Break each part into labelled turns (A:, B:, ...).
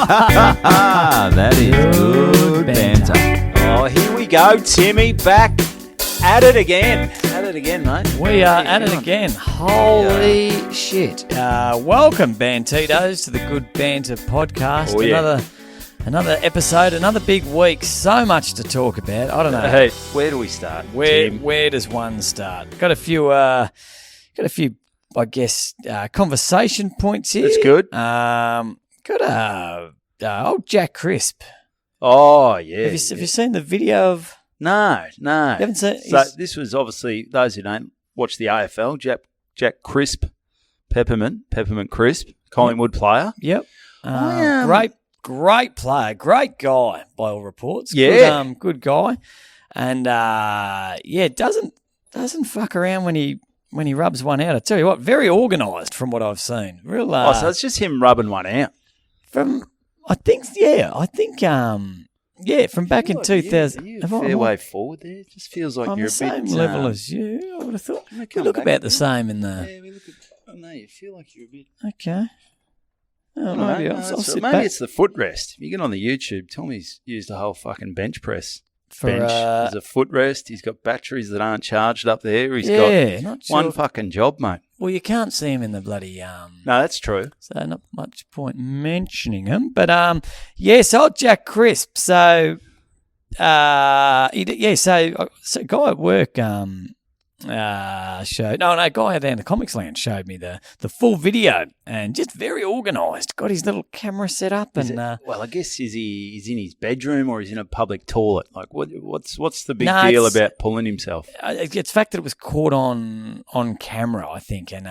A: That is good banter.
B: Oh, here we go, Timmy. Back at it again. At it again, mate.
C: We are at it again. Holy shit. Welcome, Bantitos, to the Good Banter podcast.
B: Oh, yeah.
C: Another episode, another big week. So much to talk about. I don't know.
B: Hey, where do we start? Tim?
C: Where does one start? Got a few, I guess, conversation points here.
B: That's good.
C: Got old Jack Crisp.
B: Oh, yeah.
C: Have you seen the video of?
B: No.
C: You haven't seen?
B: So this was obviously, those who don't watch the AFL, Jack Crisp, Peppermint Crisp, Collingwood player.
C: Yep. Great player, great guy by all reports.
B: Yeah.
C: Good guy, and doesn't fuck around when he rubs one out. I tell you what, very organised from what I've seen. Real.
B: So it's just him rubbing one out.
C: From back in 2000.
B: You're a fair way forward there. It just feels like
C: I'm
B: you're
C: the
B: a bit...
C: same level as you. I would have thought. You
B: come
C: look
B: back
C: about
B: a
C: the
B: bit.
C: same in the.
B: Yeah, we look at... Oh, no, you feel like you're a bit...
C: Okay. Oh,
B: No,
C: maybe
B: no,
C: I'll sit
B: maybe
C: back
B: it's the footrest. If you get on the YouTube, Tommy's used a whole fucking bench press.
C: for.
B: Bench. There's a footrest. He's got batteries that aren't charged up there. He's
C: Not
B: got
C: sure.
B: one fucking job, mate.
C: Well, you can't see him in the bloody
B: No, that's true.
C: So not much point mentioning him. But so Jack Crisp. So so a guy at work showed a guy down the Comics Lounge showed me the full video and just very organised. Got his little camera set up and
B: Well, I guess he's in his bedroom or he's in a public toilet. Like, what's the big
C: No,
B: deal
C: it's-
B: about pulling himself?
C: it's the fact that it was caught on camera, I think, and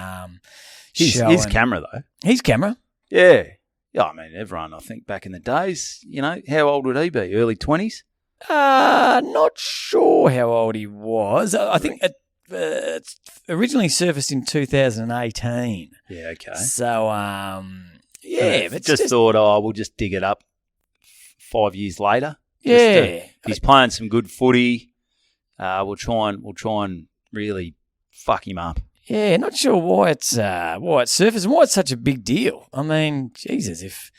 B: His
C: showing-
B: camera, though.
C: his camera.
B: Yeah. Yeah, I mean, everyone, I think, back in the days, how old would he be? Early 20s?
C: Not sure how old he was. I think it originally surfaced in 2018.
B: Yeah, okay.
C: So, but
B: just thought, we'll just dig it up 5 years later. He's playing some good footy. We'll try and really fuck him up.
C: Yeah, not sure why it's surfaced and why it's such a big deal. I mean, Jesus, if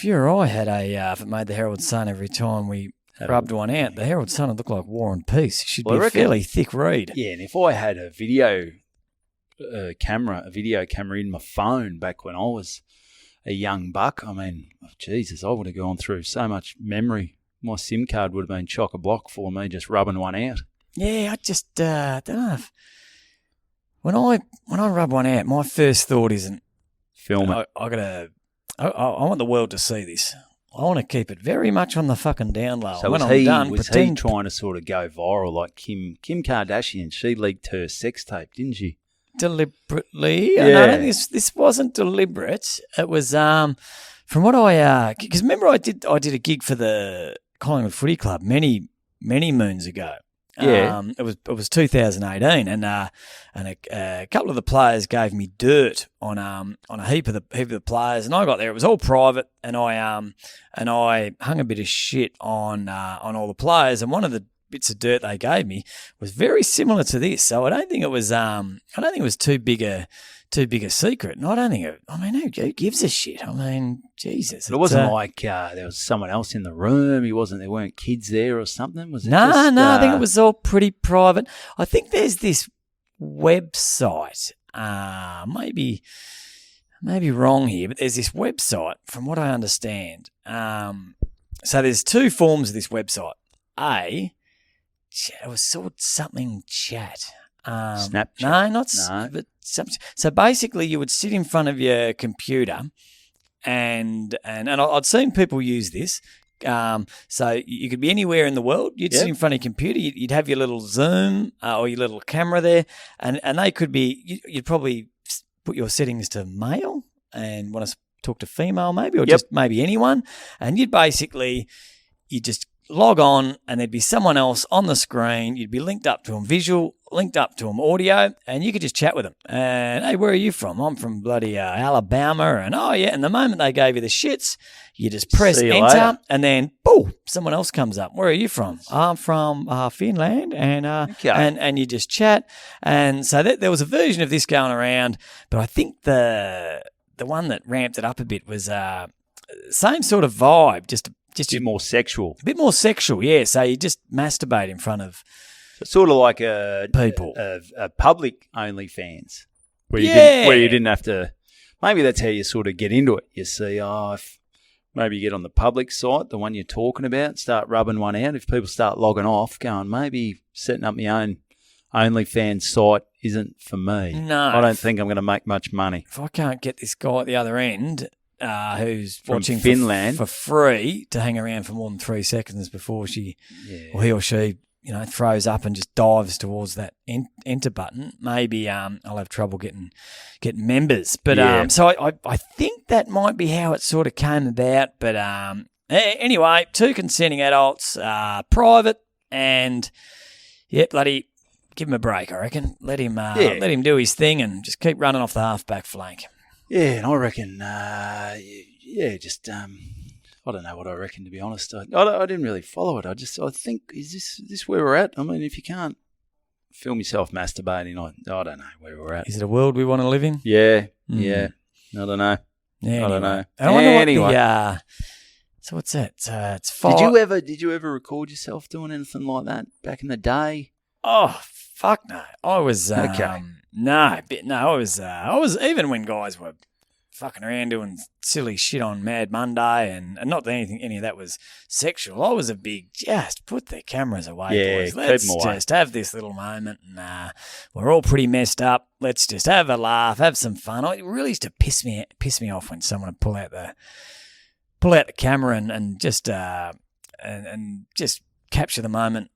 C: you or I had if it made the Herald Sun every time we rubbed one out, the Herald Sun would look like War and Peace. It should be a fairly thick read.
B: Yeah, and if I had a video camera in my phone back when I was a young buck, I mean, Jesus, I would have gone through so much memory. My SIM card would have been chock-a-block for me just rubbing one out.
C: Yeah, I just don't know. When I rub one out, my first thought isn't
B: Film it.
C: I want the world to see this. I want to keep it very much on the fucking down low.
B: So
C: when
B: was
C: I'm
B: he
C: done,
B: trying to sort of go viral like Kim Kardashian? She leaked her sex tape, didn't she?
C: deliberately?
B: Yeah.
C: No, I don't think this wasn't deliberate. It was from what I because remember I did a gig for the Collingwood Footy Club many moons ago.
B: Yeah.
C: It was 2018, and a couple of the players gave me dirt on a heap of the players, and I got there. It was all private, and I hung a bit of shit on all the players, and one of the bits of dirt they gave me was very similar to this. So I don't think it was too big a secret, and I don't think who gives a shit? I mean, Jesus.
B: But it wasn't like there was someone else in the room. There weren't kids there or something, was it?
C: No, I think it
B: was.
C: was all pretty private. I think there's this website, maybe wrong here, but there's this website, from what I understand. So there's two forms of this website. It was sort of something chat.
B: Snapchat?
C: No, but so basically you would sit in front of your computer and I'd seen people use this. So you could be anywhere in the world. You'd sit in front of your computer. You'd have your little Zoom or your little camera there, and they could be. You'd probably put your settings to male and want to talk to female, maybe, or just maybe anyone. And you just log on, and there'd be someone else on the screen. You'd be linked up to them visual, linked up to them audio, and you could just chat with them. And, hey, where are you from? I'm from bloody Alabama. And, oh, yeah. And the moment they gave you the shits, you just press
B: See you
C: enter,
B: later.
C: and then, boom, someone else comes up. Where are you from? I'm from Finland. And,
B: Okay.
C: and you just chat. And so there was a version of this going around, but I think the one that ramped it up a bit was same sort of vibe, just
B: a bit more sexual.
C: a bit more sexual, yeah. So you just masturbate in front of
B: Sort of like a
C: people.
B: a public OnlyFans where
C: Yeah.
B: you didn't have to. Maybe that's how you sort of get into it. You see, if maybe you get on the public site, the one you're talking about, start rubbing one out. If people start logging off, going maybe setting up my own OnlyFans site isn't for me.
C: No.
B: I don't think I'm going to make much money.
C: If I can't get this guy at the other end who's
B: From
C: watching
B: Finland
C: for free to hang around for more than 3 seconds before he or she, throws up and just dives towards that enter button, maybe I'll have trouble getting members. But so I think that might be how it sort of came about. But anyway, 2 consenting adults, private, and bloody. Give him a break, I reckon. Let him do his thing and just keep running off the half-back flank.
B: Yeah, and I reckon, just I don't know what I reckon, to be honest. I didn't really follow it. I think, is this where we're at? I mean, if you can't film yourself masturbating, I don't know where we're at.
C: Is it a world we want to live in?
B: Yeah. I don't know.
C: Yeah,
B: I don't know.
C: I wonder
B: anyway.
C: what so what's that? It's 5.
B: Did you ever record yourself doing anything like that back in the day?
C: Oh, fuck no. I was
B: Okay.
C: I was even when guys were fucking around doing silly shit on Mad Monday and not that any of that was sexual. I was a big just put the cameras away, boys.
B: keep
C: Let's
B: 'em away.
C: just have this little moment and we're all pretty messed up. Let's just have a laugh, have some fun. It really used to piss me off when someone would pull out the camera and just and just capture the moment.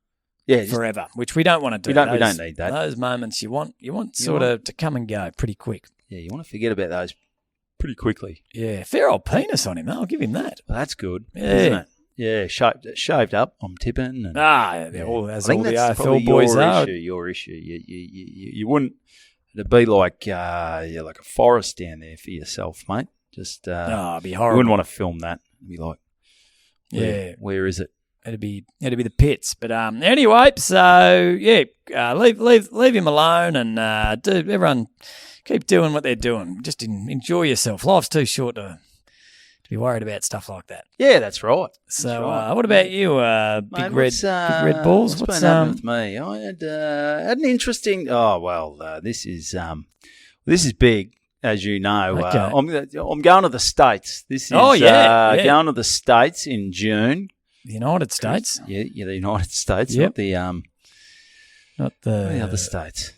B: Yeah,
C: Forever, which we don't want to do.
B: we don't need that.
C: Those moments you want sort of to come and go pretty quick.
B: Yeah, you want to forget about those pretty quickly.
C: Yeah, fair old penis on him, though. I'll give him that.
B: Well, that's good,
C: Yeah.
B: isn't it? Yeah, shaved up. I'm tipping. And,
C: As
B: I
C: all the
B: think that's
C: AFL
B: probably
C: boys are.
B: Your issue. You wouldn't. It'd be like like a forest down there for yourself, mate. Just
C: It'd be
B: you
C: horrible.
B: wouldn't want to film that. It'd be like,
C: Yeah.
B: where is it?
C: It'd be the pits. But anyway, so leave him alone and everyone keep doing what they're doing. Just enjoy yourself. Life's too short to be worried about stuff like that.
B: Yeah, that's right.
C: So
B: right.
C: what about you,
B: Mate,
C: big red balls?
B: What's been happening with me? I had an interesting. Oh well, this is big, as you know.
C: Okay.
B: I'm going to the States. This is
C: Oh, yeah.
B: going to the States in June.
C: The United States?
B: Yeah, the United States,
C: Yep.
B: not the
C: Not the
B: other states.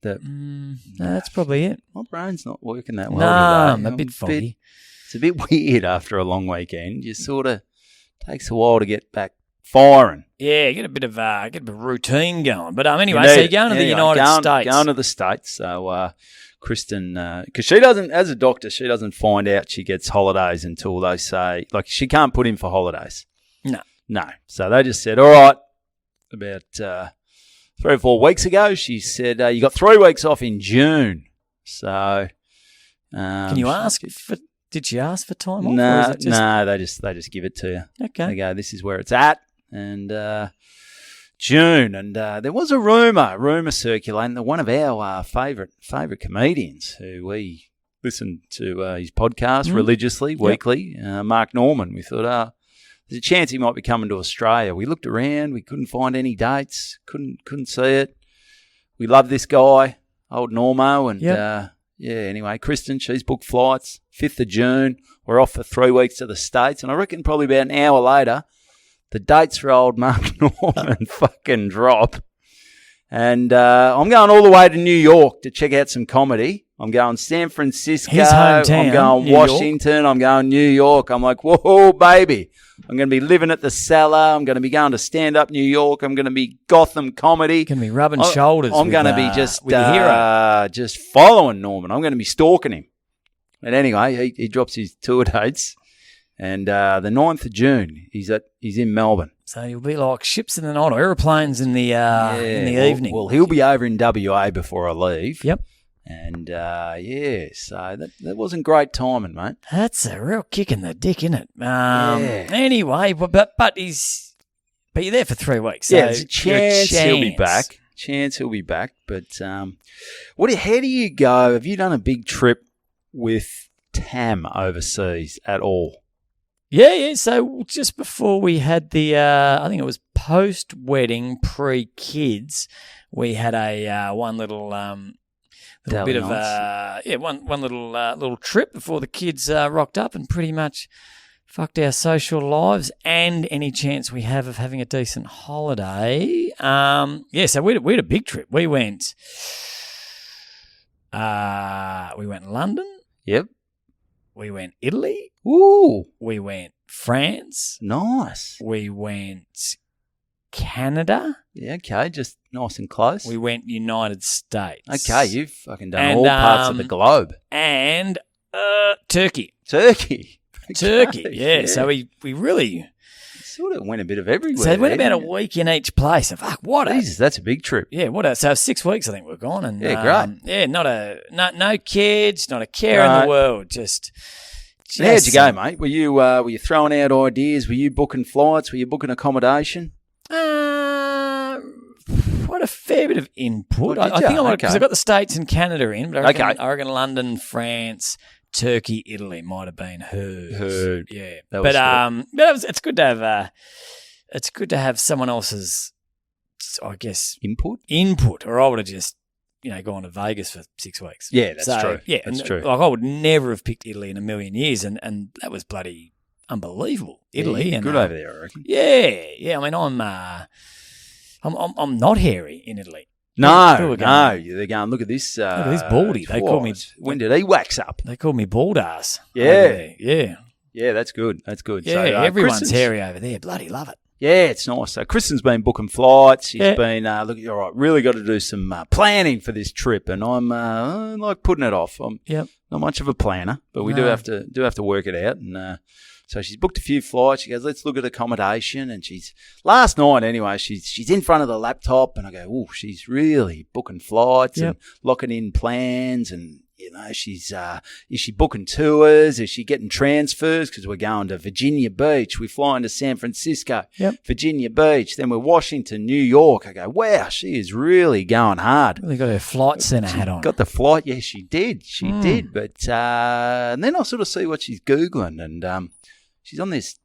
C: that's probably it.
B: My brain's not working that well
C: No,
B: today.
C: I'm a bit foggy.
B: It's a bit weird after a long weekend. You sort of takes a while to get back firing.
C: Yeah, get a bit of routine going. But anyway, so you're going to the United States.
B: Going to the States. So Kristen, because she doesn't, as a doctor, she doesn't find out she gets holidays until they say, like, she can't put in for holidays. No. So they just said, all right, about 3 or 4 weeks ago, she said, you got 3 weeks off in June. So
C: Can you ask did she ask for time off? Or is it just...
B: No, they just give it to you.
C: Okay.
B: They go, this is where it's at. And June, and there was a rumor circulating that one of our favourite comedians, who we listen to his podcast religiously, weekly, Mark Norman. We thought, there's a chance he might be coming to Australia. We looked around, we couldn't find any dates, couldn't see it. We love this guy, old Normo, and anyway, Kristen, she's booked flights, 5th of June. We're off for 3 weeks to the States, and I reckon probably about an hour later, the dates for old Mark Norman fucking drop. And I'm going all the way to New York to check out some comedy. I'm going San Francisco.
C: His hometown,
B: I'm going
C: New
B: Washington.
C: York.
B: I'm going New York. I'm like, whoa, baby. I'm going to be living at the Cellar. I'm going to be going to Stand Up New York. I'm going to be Gotham comedy.
C: Going to be rubbing shoulders.
B: I'm going to be just following Norman. I'm going to be stalking him. But anyway, he drops his tour dates. And the 9th of June, he's in Melbourne.
C: So you'll be like ships in the night or aeroplanes in the evening.
B: Well, he'll be over in WA before I leave.
C: Yep.
B: And so that wasn't great timing, mate.
C: That's a real kick in the dick, isn't it? Anyway, but you're there for 3 weeks. So
B: there's a chance he'll be back. But how do you go? Have you done a big trip with tam overseas at all?
C: Yeah. So just before we had the, I think it was post-wedding, pre-kids, we had a one little bit of one little trip before the kids rocked up and pretty much fucked our social lives and any chance we have of having a decent holiday. So we had a big trip. We went London.
B: Yep.
C: We went Italy.
B: Ooh.
C: We went France.
B: Nice.
C: We went Canada.
B: Yeah, okay, just nice and close.
C: We went United States.
B: Okay, you've fucking done all parts of the globe.
C: And Turkey.
B: Turkey.
C: Turkey,
B: Okay,
C: yeah. So we really
B: sort of went a bit of everywhere.
C: So it went about a
B: didn't it?
C: week in each place. And fuck, what
B: Jesus, that's a big trip.
C: so 6 weeks I think we're gone. And
B: Yeah, great.
C: No kids, not a care in the world. Just
B: how'd you go, mate? Were you throwing out ideas? Were you booking flights? Were you booking accommodation?
C: Quite a fair bit of input.
B: Oh,
C: I think I might, because
B: Okay.
C: I got the States and Canada in, but
B: Okay.
C: I reckon London, France, Turkey, Italy might have been hers. Yeah,
B: That was
C: it's good to have someone else's, I guess, input, or I would have just gone to Vegas for 6 weeks.
B: Yeah, that's true.
C: Yeah,
B: that's true.
C: Like I would never have picked Italy in a million years, and that was bloody unbelievable. Italy,
B: Yeah,
C: and
B: good over there, I reckon.
C: Yeah. I mean, I'm not hairy in Italy.
B: No,
C: People were going,
B: they're going, look at this.
C: Look at this baldy. They call me.
B: When did he wax up?
C: They call me bald ass.
B: Yeah.
C: over there. Yeah.
B: Yeah, that's good. That's good.
C: Yeah.
B: So,
C: Everyone's
B: Kristen's-
C: hairy over there. Bloody love it.
B: Yeah, it's nice. So Kristen's been booking flights. She's
C: Yeah.
B: been all right. Really got to do some planning for this trip, and I'm like putting it off. I'm
C: Yep.
B: not much of a planner, but we do
C: No.
B: have to work it out. And so she's booked a few flights. She goes, let's look at accommodation. And last night anyway, she's in front of the laptop, and I go, oh, she's really booking flights
C: Yep.
B: and locking in plans, and she's is she booking tours? Is she getting transfers? Because we're going to Virginia Beach. We're flying to San Francisco,
C: Yep.
B: Virginia Beach. Then we're Washington, New York. I go, wow, she is really going hard.
C: Really got her flight centre hat on.
B: Got the flight. Yeah, she did. She did. But and then I sort of see what she's Googling, and she's on this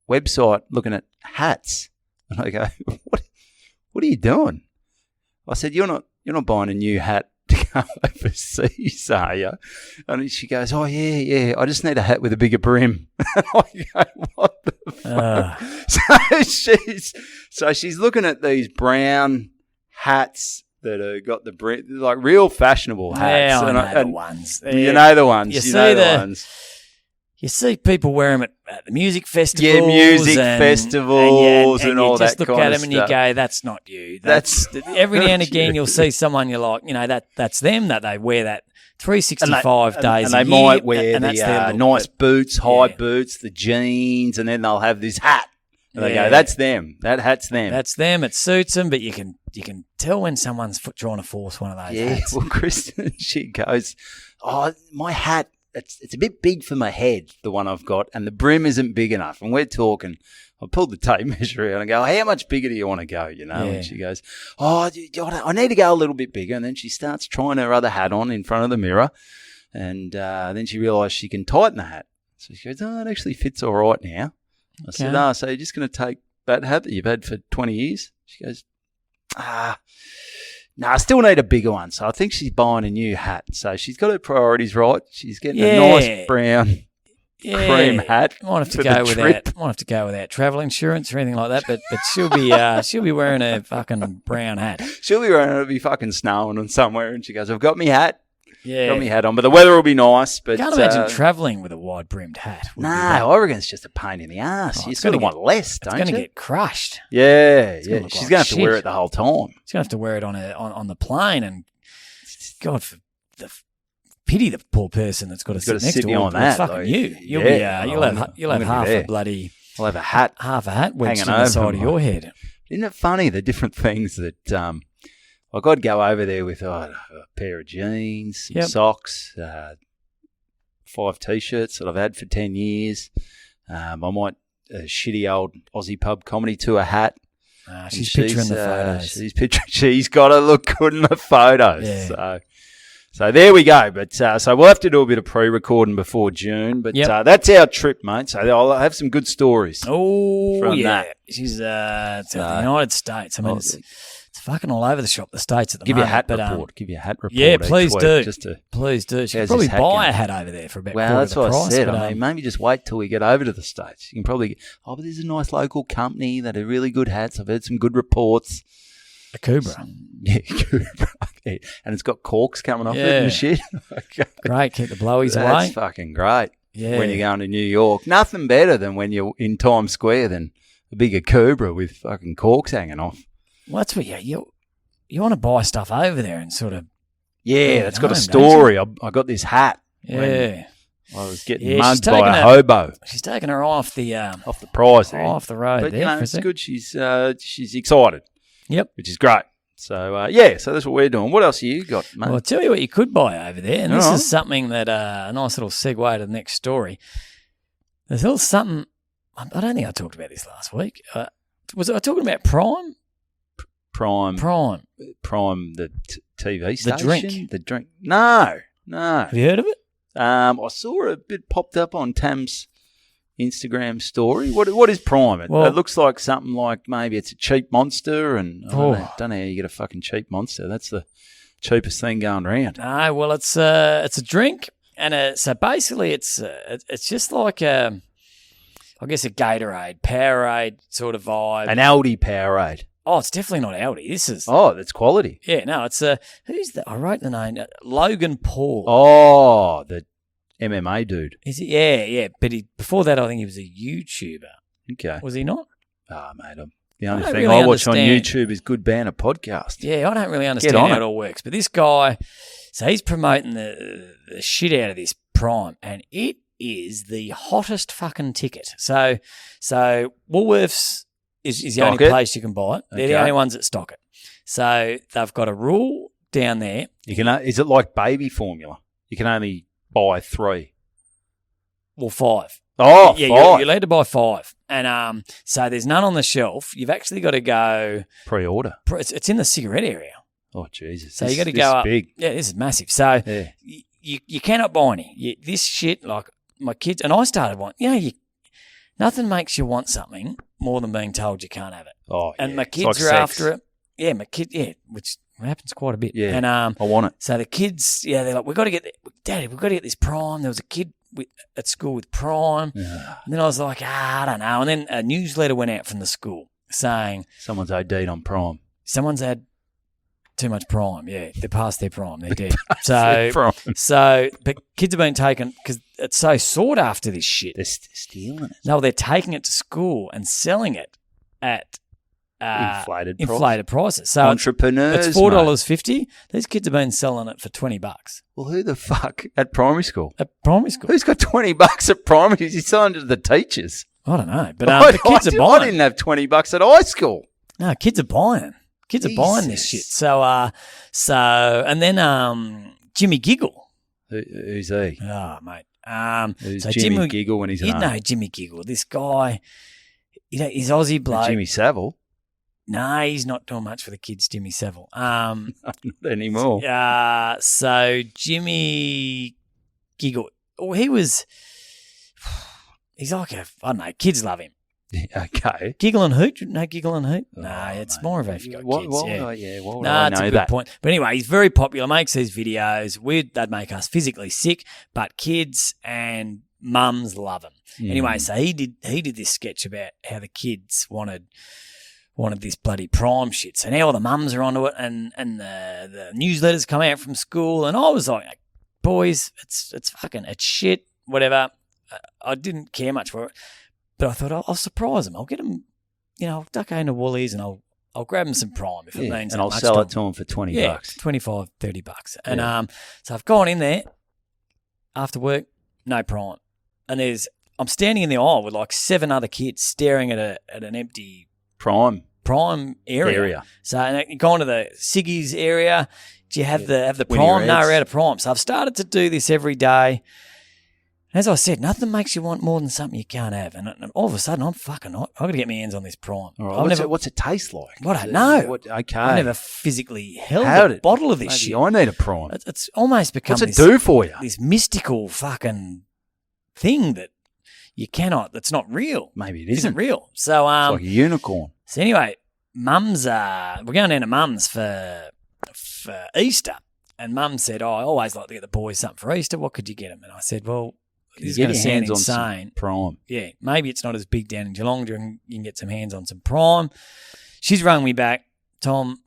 B: website looking at hats. And I go, what are you doing? I said, you're not buying a new hat to go overseas, are you? And she goes, oh, yeah, I just need a hat with a bigger brim. And I go, what the fuck? So she's looking at these brown hats that have got the brim, like real fashionable hats.
C: Yeah, I know the
B: and
C: ones.
B: you know the ones.
C: You
B: You know
C: see
B: the
C: the-
B: ones.
C: You see people wear them at the music festivals.
B: Yeah, music
C: and,
B: festivals and
C: you
B: all
C: just
B: that
C: look
B: kind
C: at
B: of
C: them and you
B: stuff.
C: go, that's not you.
B: That's
C: every now and
B: not
C: again
B: you.
C: you'll see someone you're like, that's them, that they wear that 365 days
B: and
C: a
B: they
C: year.
B: might wear
C: and that's their
B: the
C: look.
B: nice boots, high
C: Yeah.
B: boots, the jeans, and then they'll have this hat. And they
C: Yeah.
B: go, that's them. That hat's them.
C: That's them. It suits them, but you can tell when someone's trying to force one of those
B: yeah.
C: hats.
B: Well, Kristen, she goes, oh, my hat, it's a bit big for my head, the one I've got, and the brim isn't big enough. And we're talking, I pulled the tape measure out and I go, how much bigger do you want to go,
C: Yeah.
B: And she goes, oh, I need to go a little bit bigger. And then she starts trying her other hat on in front of the mirror. And then she realised she can tighten the hat. So she goes, oh, it actually fits all right now. I said,
C: Okay.
B: so you're just going to take that hat that you've had for 20 years? She goes, no, I still need a bigger one. So I think she's buying a new hat. So she's got her priorities right. She's getting a nice brown cream hat.
C: Might have to
B: for
C: go
B: the trip.
C: without travel insurance or anything like that. But she'll be wearing a fucking brown hat.
B: She'll be wearing it. It'll be fucking snowing on somewhere. And she goes, I've got me hat.
C: Yeah.
B: Got me hat on. But the weather will be nice. But
C: Can't imagine travelling with a wide brimmed hat. would
B: no,
C: be bad.
B: I reckon it's just a pain in the ass.
C: Oh,
B: You
C: it's
B: sort of
C: gonna
B: want less,
C: It's
B: don't
C: going
B: you?
C: to get crushed.
B: Yeah.
C: gonna look
B: She's
C: like
B: going to have to wear
C: shit.
B: it the whole time.
C: She's going to have to wear it on the plane, and God, for the pity the poor person that's got to
B: He's gotta
C: sit next
B: sit
C: to
B: behind
C: her. It's
B: that,
C: fucking
B: though.
C: you. You'll
B: Yeah.
C: be
B: Oh,
C: you'll
B: I'm
C: have
B: gonna
C: half
B: be
C: a
B: there.
C: bloody
B: I'll have a hat.
C: wedged
B: Hanging
C: in the side
B: over
C: of
B: my-
C: your head.
B: Isn't it funny, the different things that like I'd go over there with a pair of jeans, some
C: Yep.
B: socks, 5 T-shirts that I've had for 10 years. I might a shitty old Aussie pub comedy tour hat. And
C: She's picturing the photos.
B: She's got to look good in the photos.
C: Yeah.
B: So there we go. But so we'll have to do a bit of pre-recording before June. But that's our trip, mate. So I'll have some good stories.
C: Oh,
B: from
C: yeah.
B: that.
C: She's it's the United States. I mean, it's fucking all over the shop, the States at the
B: Give you a
C: moment.
B: hat report. Give you a hat report.
C: Yeah,
B: each
C: please
B: week,
C: do.
B: Just to,
C: Please do. She could
B: how's
C: probably
B: this hat
C: buy
B: going?
C: a hat over there for about
B: well,
C: quarter
B: that's
C: the
B: what
C: price.
B: I said.
C: But,
B: I mean, maybe just wait till we get over to the States. You can probably but there's a nice local company that are really good hats. I've heard some good reports.
C: a Cobra.
B: Yeah, and it's got corks coming off it
C: Yeah.
B: and shit.
C: Great, keep the blowies
B: That's
C: away.
B: fucking great.
C: Yeah.
B: When you're going to New York, nothing better than when you're in Times Square than a bigger Cobra with fucking corks hanging off.
C: Well, that's what you want to buy stuff over there and sort of
B: Yeah, that's got a
C: home,
B: story. I got this hat.
C: yeah.
B: when I was getting
C: Yeah,
B: mugged
C: she's
B: by
C: taken
B: a
C: a-
B: hobo
C: She's taking her off the
B: off the prize there.
C: off the road
B: But
C: there.
B: you know,
C: for a
B: it's
C: sec.
B: good. She's excited.
C: Yep.
B: Which is great. So so that's what we're doing. What else have you got, mate?
C: Well, I'll tell you what you could buy over there, and this
B: All right.
C: is something that a nice little segue to the next story. There's a little something. I don't think I talked about this last week. Was I talking about Prime?
B: Prime, the TV station.
C: drink.
B: The drink. No.
C: Have you heard of it?
B: I saw a bit popped up on Tam's Instagram story. What is Prime? It looks like something like maybe it's a cheap Monster, and I don't know how you get a fucking cheap Monster. That's the cheapest thing going around.
C: No, well, it's a drink, and so basically it's just like I guess a Gatorade, Powerade sort of vibe.
B: An Aldi Powerade.
C: Oh, it's definitely not Aldi. This is
B: That's quality.
C: yeah. No, it's who's that? I wrote the name. Logan Paul.
B: Oh, the MMA dude.
C: Is he? Yeah. But before that, I think he was a YouTuber.
B: Okay.
C: Was he not?
B: Mate, the only
C: don't
B: thing
C: really
B: I watch on
C: understand.
B: YouTube is Good Banter podcast.
C: Yeah, I don't really understand
B: on
C: how
B: it.
C: it all works. But this guy, so he's promoting the shit out of this Prime, and it is the hottest fucking ticket. So Woolworths is the only
B: Stock it?
C: place you can buy it. They're the
B: Okay.
C: only ones that stock it. So they've got a rule down there.
B: You can. Is it like baby formula? You can only buy 3.
C: Well, 5.
B: Oh,
C: Yeah,
B: 5.
C: you're allowed to buy 5. And so there's none on the shelf. You've actually got to go.
B: Pre-order.
C: It's in the cigarette area.
B: Oh, Jesus.
C: So you got to
B: this
C: go
B: is
C: up.
B: big.
C: Yeah, this is massive. So
B: Yeah.
C: you cannot buy any. This shit, like my kids, and I started wanting, nothing makes you want something more than being told you can't have it.
B: Oh,
C: And
B: yeah.
C: my
B: It's
C: kids
B: like
C: are
B: sex.
C: after it. Yeah, which happens quite a bit.
B: Yeah.
C: And
B: I want it.
C: so the kids, they're like, Daddy, we've got to get this Prime. There was a kid at school with Prime.
B: Yeah.
C: And then I was like, I don't know. And then a newsletter went out from the school saying
B: Someone's OD'd on Prime.
C: someone's had too much Prime. Yeah, they're past their Prime. They're dead. So,
B: Prime.
C: but kids have been taken because it's so sought after this shit.
B: They're stealing it.
C: No, they're taking it to school and selling it at
B: Inflated
C: prices. So
B: Entrepreneurs,
C: it's $4.50. These kids have been selling it for $20
B: Well, who the fuck at primary school?
C: at primary school.
B: Who's got $20 at primary? Is he selling to the teachers?
C: I don't know, but the kids are
B: I
C: buying.
B: didn't have $20 at high school.
C: No, kids are buying. Kids are buying this shit. So and then Jimmy Giggle.
B: Who's he?
C: Oh, mate.
B: Who's
C: so
B: Jimmy Giggle when he's
C: you
B: at
C: know
B: home?
C: Jimmy Giggle. This guy, he's Aussie bloke.
B: Jimmy Savile?
C: No, he's not doing much for the kids, Jimmy Savile.
B: Not anymore.
C: So Jimmy Giggle. Oh, he's like I don't know, kids love him.
B: Yeah, okay.
C: Giggle and Hoot? No, Giggle and Hoot? No,
B: Oh,
C: it's
B: mate.
C: more of a if you got
B: Why
C: kids.
B: would
C: Yeah.
B: why would
C: No,
B: I
C: it's
B: know
C: a good
B: that?
C: point. But anyway, he's very popular, makes these videos. They'd make us physically sick, but kids and mums love him. Anyway, so he did this sketch about how the kids wanted this bloody Prime shit. So now all the mums are onto it, and the newsletters come out from school, and I was like, boys, it's shit, whatever. I didn't care much for it, but I thought I'll surprise them. I'll get them, I'll duck into Woolies and I'll grab them some Prime if it means
B: and
C: that
B: I'll
C: much
B: sell
C: to
B: it to them for $20.
C: yeah, $25, $30. And so I've gone in there after work, no Prime. And I'm standing in the aisle with like 7 other kids staring at an empty
B: Prime
C: area. So and you go into the Siggy's area. Do you have the
B: Winnie
C: Prime? No,
B: Reds.
C: we're out of Prime. So I've started to do this every day. As I said, nothing makes you want more than something you can't have. And all of a sudden, I've got to get my hands on this Prime.
B: All right, what's it taste like?
C: I don't know.
B: Okay.
C: I've never physically held a bottle of this
B: Maybe
C: shit.
B: I need a Prime.
C: It's almost become
B: What's it do for you?
C: This mystical fucking thing that you cannot, that's not real.
B: Maybe it
C: isn't real. So,
B: it's like a unicorn.
C: So anyway, Mum's, we're going down to Mum's for Easter. And Mum said, I always like to get the boys something for Easter. What could you get them? And I said, well, this is going to sound insane.
B: Prime.
C: Yeah, maybe it's not as big down in Geelong. You can get some hands on some Prime. She's rung me back, Tom,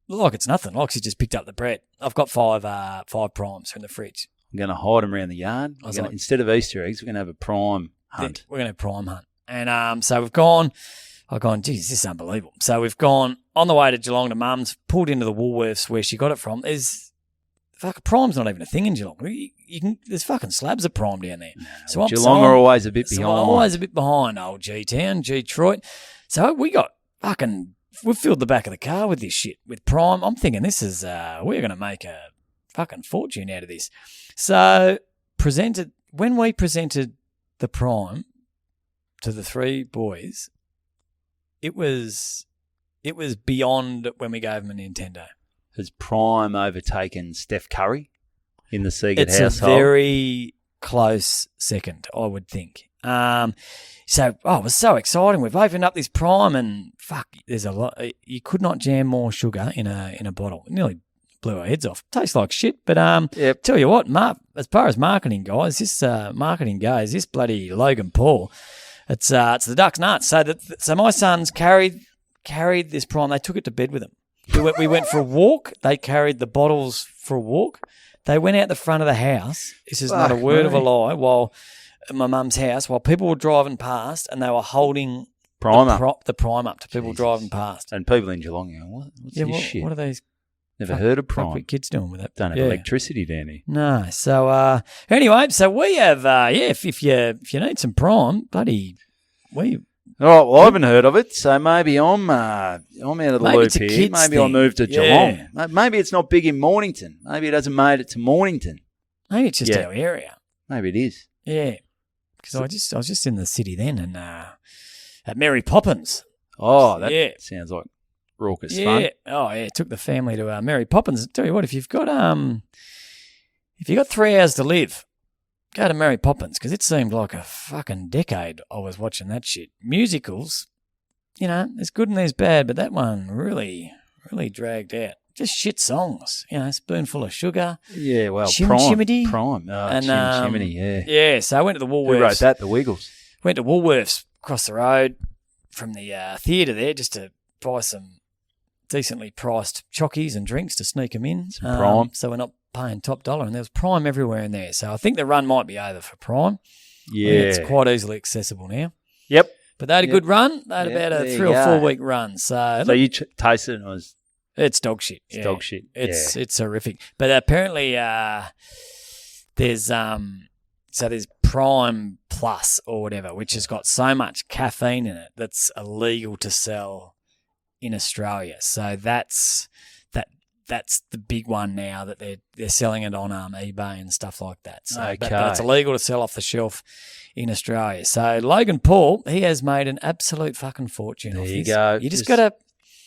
C: like it's nothing. Like she just picked up the bread. I've got five Primes from the fridge.
B: I'm going to hide them around the yard. Instead of Easter eggs, we're going to have a Prime hunt.
C: We're going to have Prime hunt. And so I've gone, geez, this is unbelievable. So we've gone on the way to Geelong to Mum's, pulled into the Woolworths where she got it from. Prime's not even a thing in Geelong. There's fucking slabs of Prime down there.
B: So Geelong are always a bit behind.
C: Always a bit behind, old G-Town, G-Troit. So we filled the back of the car with this shit, with Prime. I'm thinking this is, we're going to make a fucking fortune out of this. So when we presented the Prime to the three boys, it was beyond when we gave them a Nintendo.
B: Has Prime overtaken Steph Curry in the Siegert household?
C: It's a very close second, I would think. It was so exciting. We've opened up this Prime and fuck, there's a lot. You could not jam more sugar in a bottle. It nearly blew our heads off. Tastes like shit, but tell you what, as far as marketing goes, this bloody Logan Paul, it's the duck's nuts. So my sons carried this Prime. They took it to bed with them. We went for a walk. They carried the bottles for a walk. They went out the front of the house. This is not a word of a lie. While at my mum's house, while people were driving past, and they were holding the Prime up to people driving past.
B: And people in Geelong, what's this shit?
C: What are these?
B: Never heard of Prime.
C: What kids doing with that?
B: Don't have electricity down here.
C: No. So anyway, so we have if you need some Prime, bloody we.
B: Oh, well, I haven't heard of it, so maybe I'm out of the loop here. Maybe I moved to Geelong. Maybe it's not big in Mornington. Maybe it hasn't made it to Mornington.
C: Maybe it's just our area.
B: Maybe it is.
C: Yeah, because I was just in the city then and at Mary Poppins.
B: Oh, that sounds like raucous fun.
C: Oh yeah, took the family to Mary Poppins. Tell you what, if you've got 3 hours to live, go to Mary Poppins, because it seemed like a fucking decade I was watching that shit. Musicals, there's good and there's bad, but that one really, really dragged out. Just shit songs, Spoonful of Sugar.
B: Yeah, well,
C: Shimmy-Shimmy.
B: Prime. Oh,
C: and,
B: Shimmy-Shimmy, yeah.
C: Yeah, so I went to the Woolworths.
B: Who wrote that? The Wiggles.
C: Went to Woolworths across the road from the theatre there just to buy some decently priced chockies and drinks to sneak them in.
B: Some Prime.
C: So we're not paying top dollar, and there was Prime everywhere in there. So I think the run might be over for Prime.
B: Yeah.
C: It's quite easily accessible now.
B: Yep.
C: But they had a good run. They had about a 3 or 4 week run. So
B: you tasted it and it was...
C: It's dog shit.
B: It's dog shit.
C: It's horrific. But apparently there's Prime Plus or whatever, which has got so much caffeine in it that's illegal to sell in Australia. So that's the big one now that they're selling it on eBay and stuff like that. So,
B: okay.
C: But it's illegal to sell off the shelf in Australia. So Logan Paul, he has made an absolute fucking fortune off this.
B: There you go.
C: You just got to...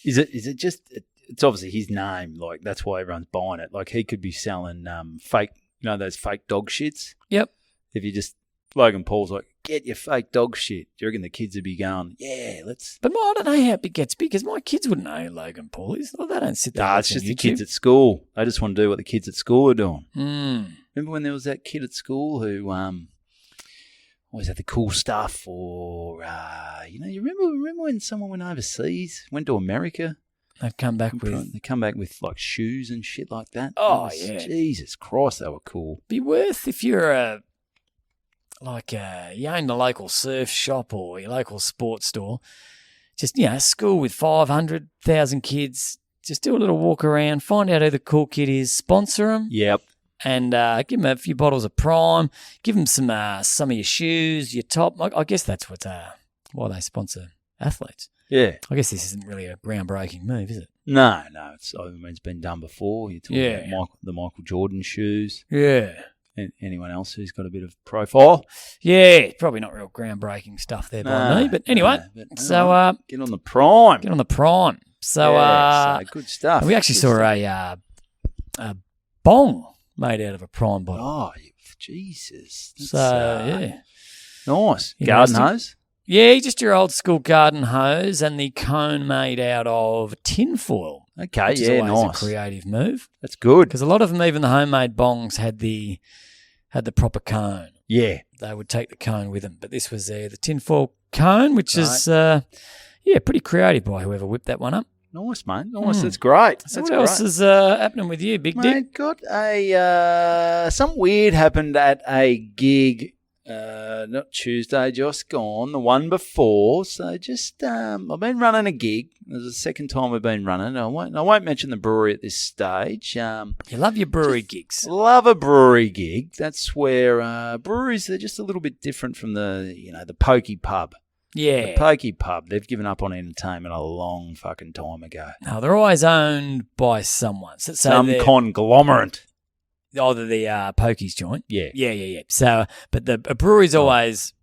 B: Is it just... It's obviously his name. Like, that's why everyone's buying it. Like, he could be selling fake, those fake dog shits.
C: Yep.
B: If you just... Logan Paul's like, get your fake dog shit. Do you reckon the kids would be going, yeah, let's...
C: But I don't know how it gets big, because my kids wouldn't know who Logan Paul is. Well, they don't sit there.
B: Nah, it's just the kids at school. They just want to do what the kids at school are doing.
C: Mm.
B: Remember when there was that kid at school who always had the cool stuff, or, you remember when someone went overseas, went to America?
C: They come back
B: with like shoes and shit like that.
C: Oh, yeah.
B: Jesus Christ, they were cool.
C: Be worth if you're you own the local surf shop or your local sports store. Just, school with 500,000 kids. Just do a little walk around, find out who the cool kid is, sponsor them.
B: Yep.
C: And give them a few bottles of Prime. Give them some of your shoes, your top. I guess that's why they sponsor athletes.
B: Yeah.
C: I guess this isn't really a groundbreaking move, is it?
B: No. It's been done before. You're talking about the Michael Jordan shoes.
C: Yeah.
B: Anyone else who's got a bit of profile?
C: Yeah, probably not real groundbreaking stuff there by me. But anyway, so
B: get on the prime.
C: Get on the prime. So,
B: so good stuff.
C: We actually saw a bong made out of a prime bottle.
B: Oh, Jesus.
C: So, yeah.
B: Nice. Garden hose?
C: Yeah, just your old school garden hose and the cone made out of tinfoil.
B: Okay,
C: which is always a creative move.
B: That's good.
C: Because a lot of them, even the homemade bongs, had the proper cone.
B: Yeah.
C: They would take the cone with them. But this was the tinfoil cone, which is, pretty creative by whoever whipped that one up.
B: Nice, mate. Nice. That's great.
C: So what else is happening with you, Big Dick?
B: Mate, got something weird happened at a gig. Not Tuesday, just gone, the one before. So just, I've been running a gig. This is the second time we've been running. I won't mention the brewery at this stage.
C: You love your brewery gigs.
B: Love a brewery gig. That's where breweries, they're just a little bit different from the pokey pub.
C: Yeah.
B: The pokey pub, they've given up on entertainment a long fucking time ago.
C: No, they're always owned by someone. So
B: some conglomerate.
C: Either the pokies joint.
B: Yeah.
C: So, but a brewery's always,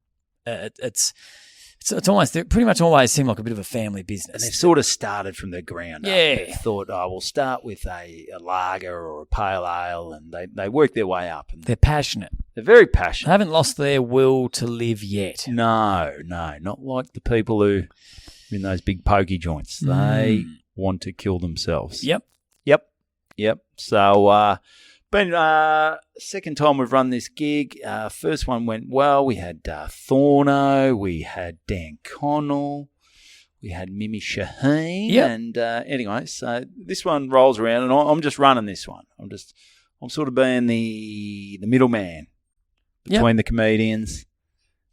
C: it's almost, they pretty much always seem like a bit of a family business.
B: And they've sort of started from the ground up.
C: Yeah.
B: They thought, we'll start with a lager or a pale ale, and they work their way up. And
C: they're passionate.
B: They're very passionate.
C: They haven't lost their will to live yet.
B: No, not like the people who are in those big pokey joints. They want to kill themselves.
C: Yep.
B: So, second time we've run this gig. First one went well. We had Thorno, we had Dan Connell, we had Mimi Shaheen.
C: Yep.
B: And anyway, so this one rolls around, and I'm just running this one. I'm sort of being the middleman between the comedians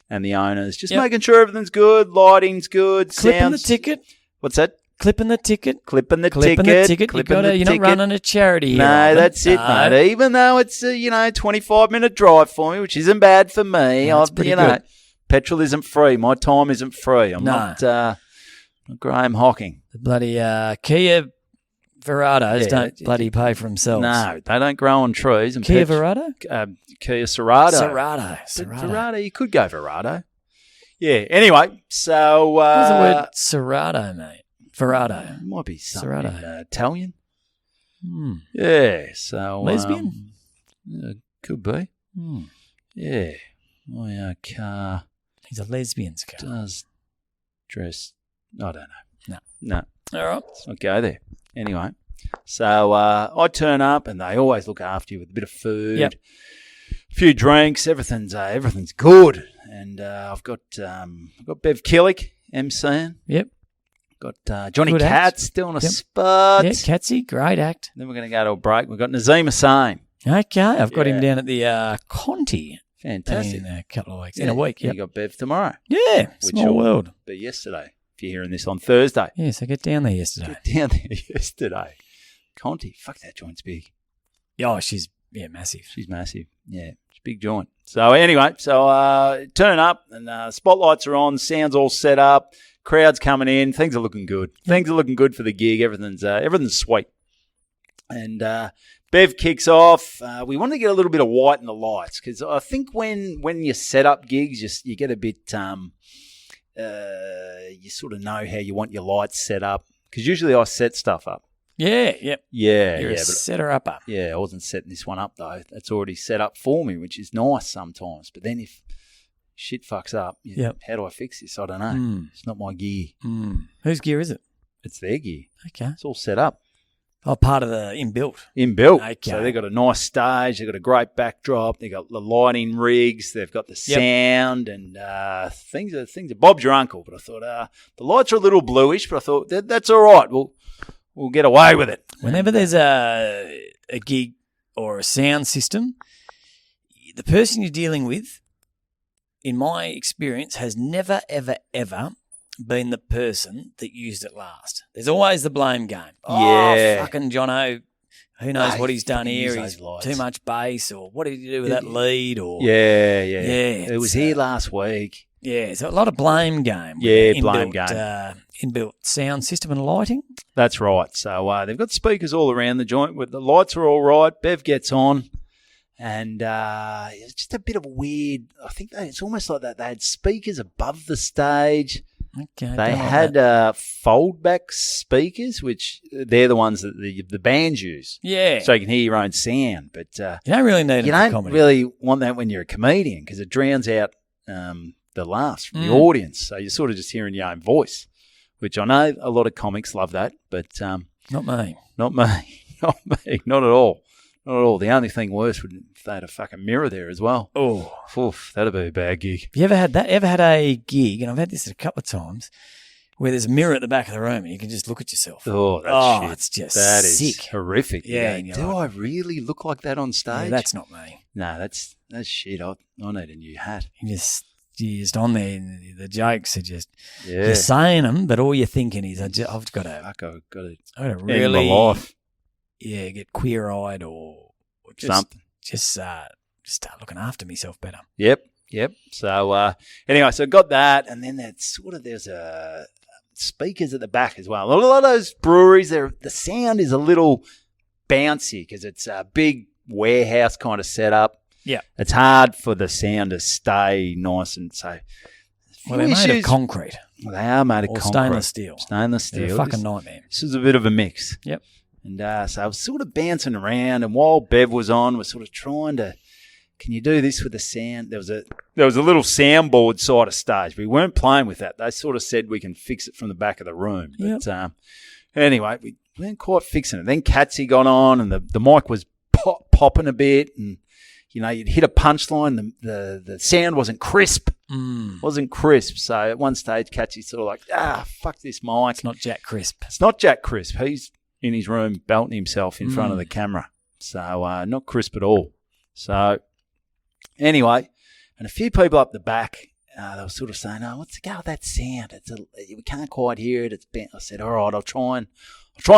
B: and the owners, just making sure everything's good, lighting's good,
C: Clipping the ticket.
B: What's that?
C: Clipping the ticket.
B: Clipping the
C: ticket. You're not running a charity here.
B: No, that's it, mate. Even though it's a 25-minute drive for me, which isn't bad for me.
C: No, that's pretty good.
B: Petrol isn't free. My time isn't free. I'm not Graham Hocking.
C: The bloody Kia Verados don't bloody pay for themselves.
B: No, they don't grow on trees. And
C: Kia Verado?
B: Kia Cerrado.
C: Cerrado.
B: You could go Verado. Yeah. Anyway, so
C: what's the word Cerrado, mate? Verado.
B: Might be something
C: Cerrado.
B: Italian. Yeah. So
C: lesbian?
B: Could be. Yeah. My car.
C: He's a lesbian's car.
B: Does dress. I don't know. No.
C: All right.
B: Let's not go there. Anyway, so I turn up, and they always look after you with a bit of food, a few drinks. Everything's good, and I've got Bev Killick emceeing.
C: Yep.
B: Got Johnny
C: Good
B: Katz doing a spot.
C: Yeah, Katsy, great act.
B: Then we're going to go to a break. We've got Nazim Hussain.
C: Okay, I've got him down at the Conti.
B: Fantastic.
C: In a couple of weeks. In a week,
B: You got Bev tomorrow.
C: Yeah, small world.
B: Be yesterday, if you're hearing this on Thursday.
C: Yeah, so get down there yesterday.
B: Conti. Fuck, that joint's big.
C: Oh, she's massive.
B: She's massive. Yeah, it's a big joint. So anyway, turn up, and spotlights are on, sound's all set up, crowd's coming in, things are looking good. Things are looking good for the gig. Everything's sweet. And Bev kicks off. We want to get a little bit of white in the lights, because I think when you set up gigs, you get a bit, you sort of know how you want your lights set up, because usually I set stuff up.
C: Yeah, yep.
B: You're
C: a setter-upper.
B: Yeah, I wasn't setting this one up, though. It's already set up for me, which is nice sometimes. But then if shit fucks up, how do I fix this? I don't know. It's not my gear.
C: Whose gear is it?
B: It's their gear.
C: Okay.
B: It's all set up.
C: Oh, part of the inbuilt.
B: Okay. So they've got a nice stage. They've got a great backdrop. They've got the lighting rigs. They've got the sound, and things are Bob's your uncle. But I thought the lights are a little bluish, but I thought that's all right. We'll get away with it.
C: Whenever there's a gig or a sound system, the person you're dealing with, in my experience, has never, ever, ever been the person that used it last. There's always the blame game.
B: Yeah.
C: Oh, fucking Jono, who knows what he's done here? He's too much bass, or what did he do with that lead? Or
B: Yeah. It was here last week.
C: Yeah, so a lot of blame game.
B: Blame game.
C: Inbuilt sound system and lighting.
B: That's right. So they've got speakers all around the joint. The lights are all right. Bev gets on, And it was just a bit of a weird. I think it's almost like that. They had speakers above the stage.
C: Okay.
B: They had fold back speakers, which they're the ones that the bands use.
C: Yeah.
B: So you can hear your own sound. But
C: you don't really need it
B: you
C: for
B: don't
C: comedy.
B: really want that when you're a comedian because it drowns out the laughs from the audience. So you're sort of just hearing your own voice, which I know a lot of comics love that, but
C: Not me.
B: not me. Not me. Not at all. Not at all. The only thing worse would if they had a fucking mirror there as well.
C: Oh.
B: Oof, that'd be a bad gig.
C: Have you ever had that? Ever had a gig, and I've had this a couple of times, where there's a mirror at the back of the room and you can just look at yourself.
B: Oh, that's shit.
C: It's just
B: That
C: sick.
B: is horrific.
C: Yeah,
B: You
C: and
B: go,
C: you're
B: do I really look like that on stage?
C: Yeah, that's not me.
B: No, that's shit. I need a new hat.
C: You're just on there, and the jokes are just
B: Yeah.
C: you're saying them, but all you're thinking is, I've got to
B: Fuck, I've got to
C: really,
B: end my life.
C: yeah, get queer-eyed or just,
B: Something.
C: Just start looking after myself better.
B: Yep. So anyway, so got that, and then there's a speakers at the back as well. A lot of those breweries, the sound is a little bouncy because it's a big warehouse kind of setup.
C: Yeah,
B: it's hard for the sound to stay nice and so.
C: Well, they're made of concrete.
B: Well, they are made of
C: or
B: concrete.
C: stainless steel.
B: Stainless steel.
C: They're a fucking nightmare.
B: This was a bit of a mix.
C: Yep.
B: And so I was sort of bouncing around, and while Bev was on, we're sort of trying to, can you do this with the sound? There was a little soundboard side of stage. We weren't playing with that. They sort of said we can fix it from the back of the room.
C: Yep.
B: But anyway, we weren't quite fixing it. Then Catsy got on, and the mic was popping a bit, and you'd hit a punchline. The sound wasn't crisp. Wasn't crisp. So at one stage, Catsy's sort of like, fuck this mic.
C: It's not Jack Crisp.
B: It's not Jack Crisp. He's in his room belting himself in front of the camera. So not crisp at all. So anyway, and a few people up the back, they were sort of saying, "Oh, what's the go with that sound? We can't quite hear it." It's bent. I said, "All right, I'll try and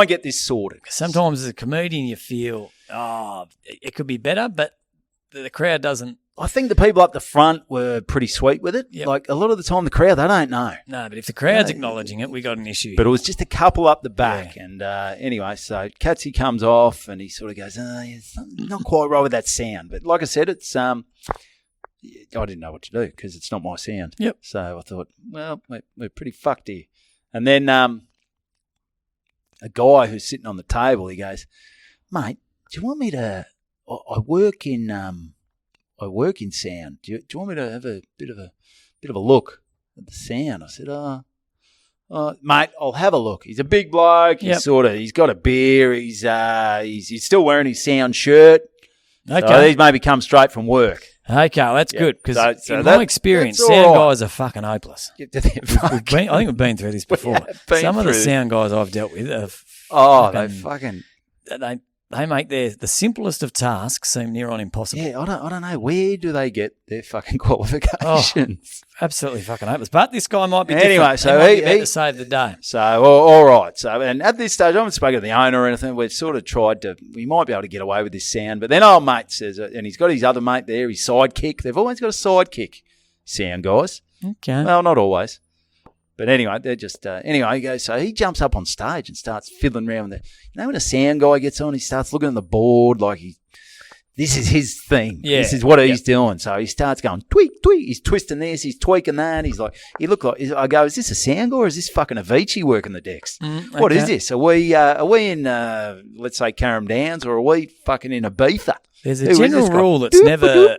B: get this sorted."
C: Sometimes as a comedian, you feel, it could be better, but the crowd doesn't.
B: I think the people up the front were pretty sweet with it.
C: Yep.
B: Like a lot of the time, the crowd, they don't know.
C: No, but if the crowd's acknowledging it, we got an issue.
B: But it was just a couple up the back. Yeah. And anyway, so Catsy comes off and he sort of goes, something not quite right with that sound. But like I said, it's I didn't know what to do because it's not my sound.
C: Yep.
B: So I thought, well, we're pretty fucked here. And then a guy who's sitting on the table, he goes, "Mate, do you want me to? I work in sound. Do you want me to have a bit of a look at the sound?" I said, "Mate, I'll have a look." He's a big bloke.
C: Yep.
B: He's got a beer. He's still wearing his sound shirt.
C: Okay.
B: So he's maybe come straight from work.
C: Okay, well, that's good because
B: so
C: in my experience,
B: that's
C: sound
B: all right.
C: guys are fucking hopeless.
B: I
C: I think we've been through this before. Some of the sound guys I've dealt with are they make the simplest of tasks seem near on impossible.
B: Yeah, I don't know. Where do they get their fucking qualifications?
C: Absolutely fucking hopeless. But this guy might be
B: anyway,
C: different.
B: so
C: he might be able to save the day.
B: So, all right. So, and at this stage, I haven't spoken to the owner or anything. We've sort of tried we might be able to get away with this sound. But then our mate says, and he's got his other mate there, his sidekick. They've always got a sidekick, sound guys.
C: Okay.
B: Well, not always. But anyway, they're just, he goes, so he jumps up on stage and starts fiddling around with it. When a sound guy gets on, he starts looking at the board like this is his thing.
C: Yeah.
B: This is what he's doing. So he starts going, tweak, tweak. He's twisting this, he's tweaking that. He's like, I go, is this a sound guy or is this fucking Avicii working the decks?
C: Okay.
B: What is this? Are we in, let's say, Carrum Downs, or are we fucking in Ibiza?
C: There's a general rule that's never... They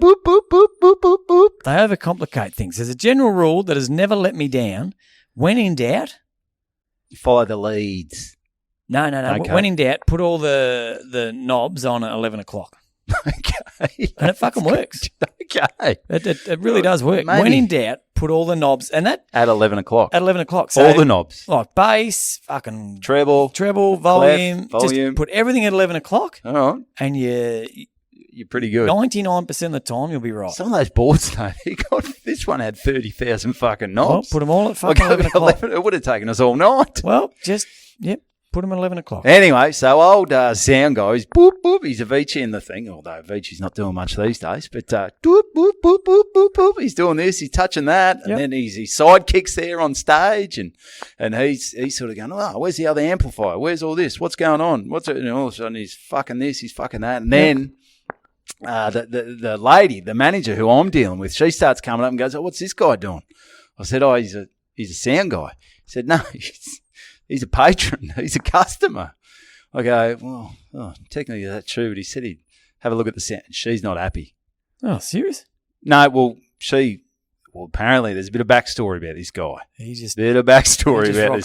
C: overcomplicate things. There's a general rule that has never let me down. When in doubt...
B: Follow the leads.
C: No.
B: Okay.
C: When in doubt, put all the knobs on at 11 o'clock.
B: Okay.
C: And it fucking works.
B: Okay.
C: It really does work.
B: Maybe.
C: When in doubt, put all the knobs. And that...
B: At 11 o'clock.
C: At 11 o'clock. So
B: all the knobs.
C: Like bass, fucking...
B: Treble,
C: volume.
B: Clef, volume.
C: Just put everything at 11 o'clock.
B: All right.
C: And
B: you're pretty good.
C: 99% of the time, you'll be right.
B: Some of those boards, though, this one had 30,000 fucking knobs.
C: Well, put them all at fucking 11 o'clock.
B: It would have taken us all night.
C: Well, put them at 11 o'clock.
B: Anyway, so old sound guy, he's boop, boop, he's Avicii in the thing, although Avicii's not doing much these days, but boop, boop, boop, boop, boop, boop, he's doing this, he's touching that, and then his sidekicks there on stage, and he's sort of going, oh, where's the other amplifier? Where's all this? What's going on? And all of a sudden he's fucking this, he's fucking that, and then the lady, the manager who I'm dealing with, she starts coming up and goes, "Oh, what's this guy doing?" I said, "Oh, he's a sound guy." He said, "No, he's a patron. He's a customer." I go, "Well, technically that's true," but he said he'd have a look at the sound. She's not happy.
C: Oh, serious?
B: No, well, apparently there's a bit of backstory about this guy.
C: He just
B: rocks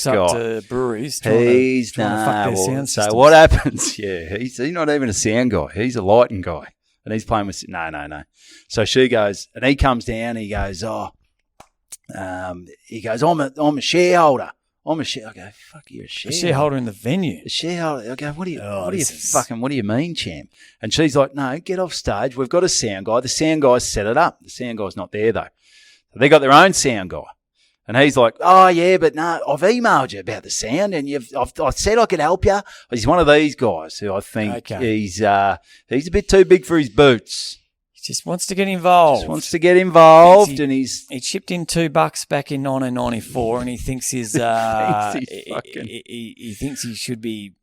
C: up
B: guy.
C: to breweries
B: Trying to fuck their sound systems. So what happens? Yeah, he's not even a sound guy. He's a lighting guy. And he's playing with... No. So she goes... And he comes down. He goes, I'm a shareholder. I go, fuck, you're a shareholder.
C: A shareholder in the venue.
B: A shareholder. I go, what do you mean, champ? And she's like, no, get off stage. We've got a sound guy. The sound guy's set it up. The sound guy's not there, though. So they got their own sound guy. And he's like, oh, yeah, but no, I've emailed you about the sound and I said I could help you. He's one of these guys who I think he's a bit too big for his boots.
C: He just wants to get involved.
B: And
C: he chipped in $2 back in 1994 and he thinks he thinks he should be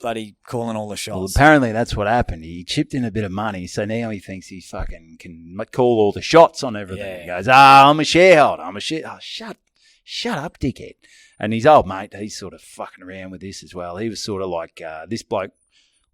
C: bloody calling all the shots.
B: Well, apparently that's what happened. He chipped in a bit of money, so now he thinks he fucking can call all the shots on everything. Yeah. He goes, I'm a shareholder. Oh, shut up, dickhead. And his old mate, he's sort of fucking around with this as well. He was sort of like, this bloke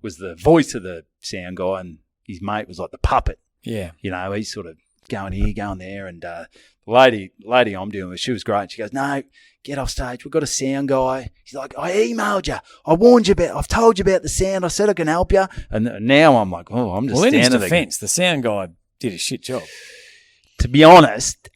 B: was the voice of the sound guy and his mate was like the puppet.
C: Yeah.
B: You know, he's sort of going here, going there. And the lady I'm dealing with, she was great. She goes, no, get off stage. We've got a sound guy. She's like, I emailed you. I warned you I've told you about the sound. I said I can help you. And now I'm like, I'm just standing there.
C: Well, in his defense, the sound guy did a shit job.
B: To be honest,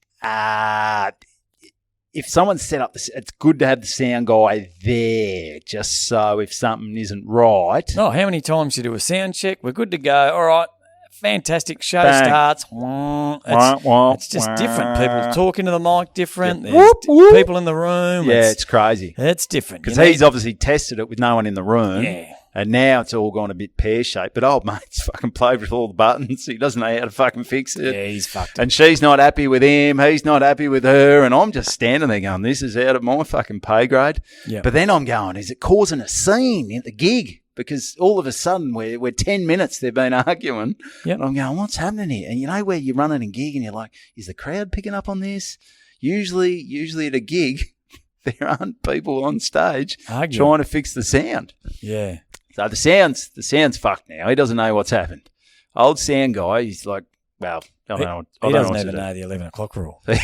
B: if someone's set up it's good to have the sound guy there just so if something isn't right.
C: Oh, how many times you do a sound check? We're good to go. All right. Fantastic. Show starts. It's just different. People talking to the mic different. There's people in the room.
B: Yeah, it's crazy.
C: It's different.
B: Because he's obviously tested it with no one in the room.
C: Yeah.
B: And now it's all gone a bit pear-shaped. But old mate's fucking played with all the buttons. He doesn't know how to fucking fix it.
C: Yeah, he's fucked.
B: And she's not happy with him. He's not happy with her. And I'm just standing there going, this is out of my fucking pay grade.
C: Yeah.
B: But then I'm going, is it causing a scene at the gig? Because all of a sudden we're 10 minutes they've been arguing.
C: Yep.
B: And I'm going, what's happening here? And you know where you're running a gig and you're like, is the crowd picking up on this? Usually at a gig, there aren't people on stage trying to fix the sound.
C: Yeah.
B: So the sound's fucked now. He doesn't know what's happened. Old sound guy, he's like, well, I don't know.
C: He doesn't even know the 11 o'clock rule.
B: I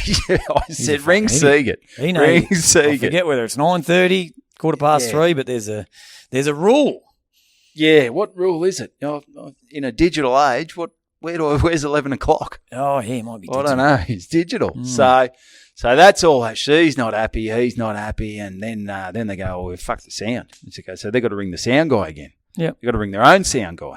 B: said, ring Siegert.
C: He knows.
B: Ring Siegert.
C: I forget whether it's 9:30, 3:15, but there's a rule.
B: Yeah, what rule is it? In a digital age, where's 11 o'clock?
C: Oh, yeah, it might be digital.
B: I don't know. It's digital. So that's all. She's not happy. He's not happy. And then they go, well, fuck the sound. It's okay. So they've got to ring the sound guy again.
C: Yeah.
B: They've got to ring their own sound guy.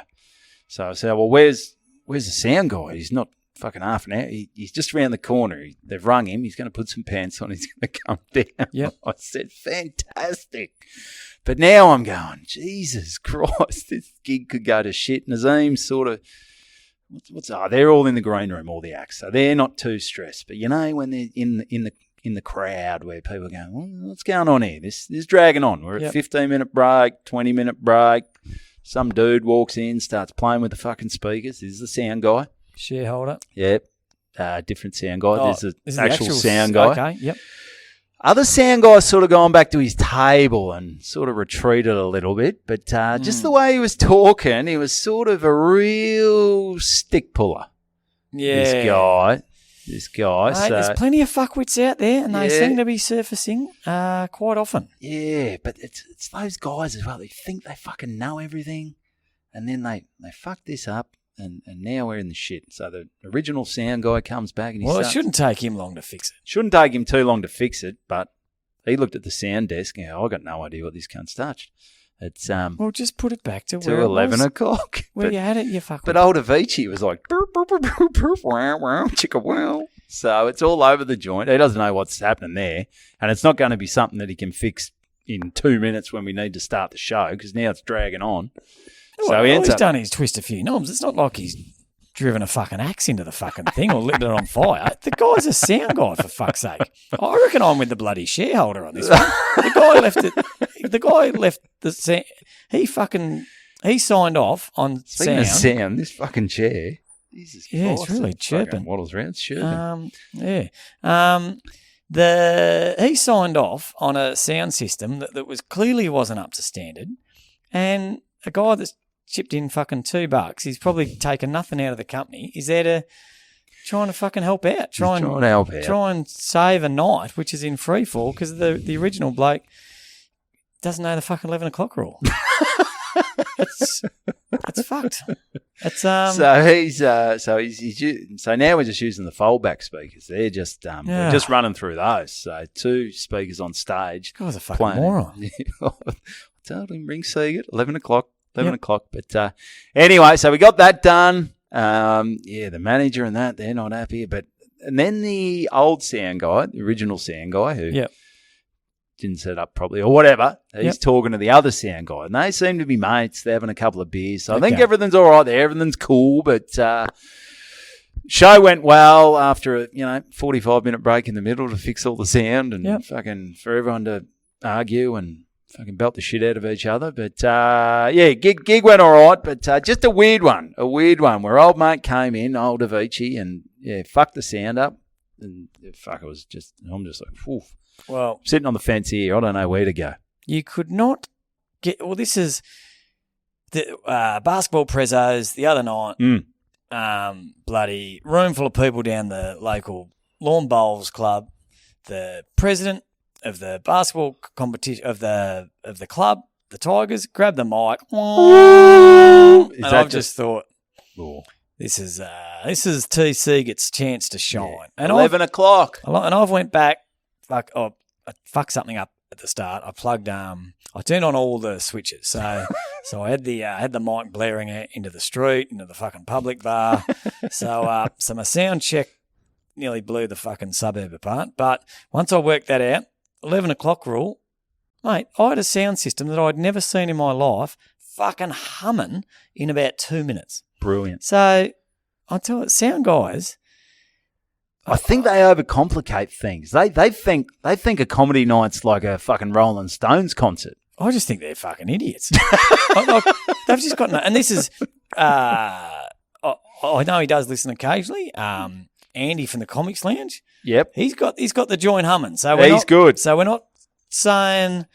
B: So I say, well, where's the sound guy? He's not fucking half an hour. He's just around the corner. They've rung him. He's going to put some pants on. He's going to come down.
C: Yep.
B: I said, fantastic. But now I'm going, Jesus Christ, this gig could go to shit. Nazim's sort of, they're all in the green room, all the acts, so they're not too stressed. But you know, when they're in the crowd where people are going, well, what's going on here? This is dragging on. We're at 15-minute break, 20-minute break. Some dude walks in, starts playing with the fucking speakers. This is the sound guy.
C: Shareholder.
B: Yep. Different sound guy.
C: Oh,
B: There's the actual sound guy.
C: Okay, yep.
B: Other sound guy's sort of gone back to his table and sort of retreated a little bit, but just the way he was talking, he was sort of a real stick puller.
C: Yeah.
B: This guy.
C: Mate, there's plenty of fuckwits out there, and they seem to be surfacing quite often.
B: Yeah, but it's those guys as well. They think they fucking know everything, and then they fuck this up. And now we're in the shit. So the original sound guy comes back and
C: it shouldn't take him long to fix it.
B: Shouldn't take him too long to fix it, but he looked at the sound desk and I got no idea what this cunt's touched. It's
C: well, just put it back to
B: where 11 o'clock.
C: Where you had it, you fuck.
B: But old Avicii was like, burp, burp, burp, burp, burp, wow, wow, chicka wow. So it's all over the joint. He doesn't know what's happening there, and it's not going to be something that he can fix in 2 minutes when we need to start the show because now it's dragging on.
C: So he's done his twist a few knobs. It's not like he's driven a fucking axe into the fucking thing or lit it on fire. The guy's a sound guy, for fuck's sake. I reckon I'm with the bloody shareholder on this one. The guy left the sound. He fucking he signed off on
B: Speaking
C: sound.
B: of sound, this fucking chair. Jesus
C: Yeah,
B: Christ,
C: it's really
B: it fucking
C: chirping.
B: waddles around, it's chirping.
C: He signed off on a sound system that was clearly wasn't up to standard, and a guy that's chipped in fucking $2, he's probably taken nothing out of the company. He's there to trying to fucking help out, try and save a night, which is in free fall because the original bloke doesn't know the fucking 11 o'clock rule. It's fucked. It's
B: So now we're just using the foldback speakers. They're just we're just running through those. So 2 speakers on stage.
C: Guy's a fucking moron.
B: I told him ring Siegert 11 o'clock. But anyway, so we got that done. The manager and they're not happy. And then the old sound guy, the original sound guy who didn't set up properly or whatever, he's talking to the other sound guy. And they seem to be mates. They're having a couple of beers. So I think everything's all right there. Everything's cool. But show went well after a 45-minute break in the middle to fix all the sound and fucking for everyone to argue and fucking belt the shit out of each other. But, gig went all right, but just a weird one where old mate came in, old Avicii, and, fucked the sound up. And, I'm just like, oof.
C: Well,
B: sitting on the fence here. I don't know where to go.
C: You could not get – well, this is the basketball prezos the other night. Bloody room full of people down the local lawn bowls club. The president of the basketball competition of the club, the Tigers, grabbed the mic. And I've just thought, this is T. Siegert's chance to shine.
B: Yeah.
C: And
B: 11 o'clock.
C: And I've went back. I fucked something up at the start. I plugged. I turned on all the switches. So I had the mic blaring out into the street, into the fucking public bar. So my sound check nearly blew the fucking suburb apart. But once I worked that out, 11 o'clock rule, mate, I had a sound system that I'd never seen in my life fucking humming in about 2 minutes.
B: Brilliant.
C: So I tell you, sound guys,
B: I think they overcomplicate things. They think a comedy night's like a fucking Rolling Stones concert.
C: I just think they're fucking idiots. They've just got no, and this is I know he does listen occasionally. Andy from the Comics Lounge.
B: Yep.
C: He's got the joint humming. So
B: he's good.
C: So we're not saying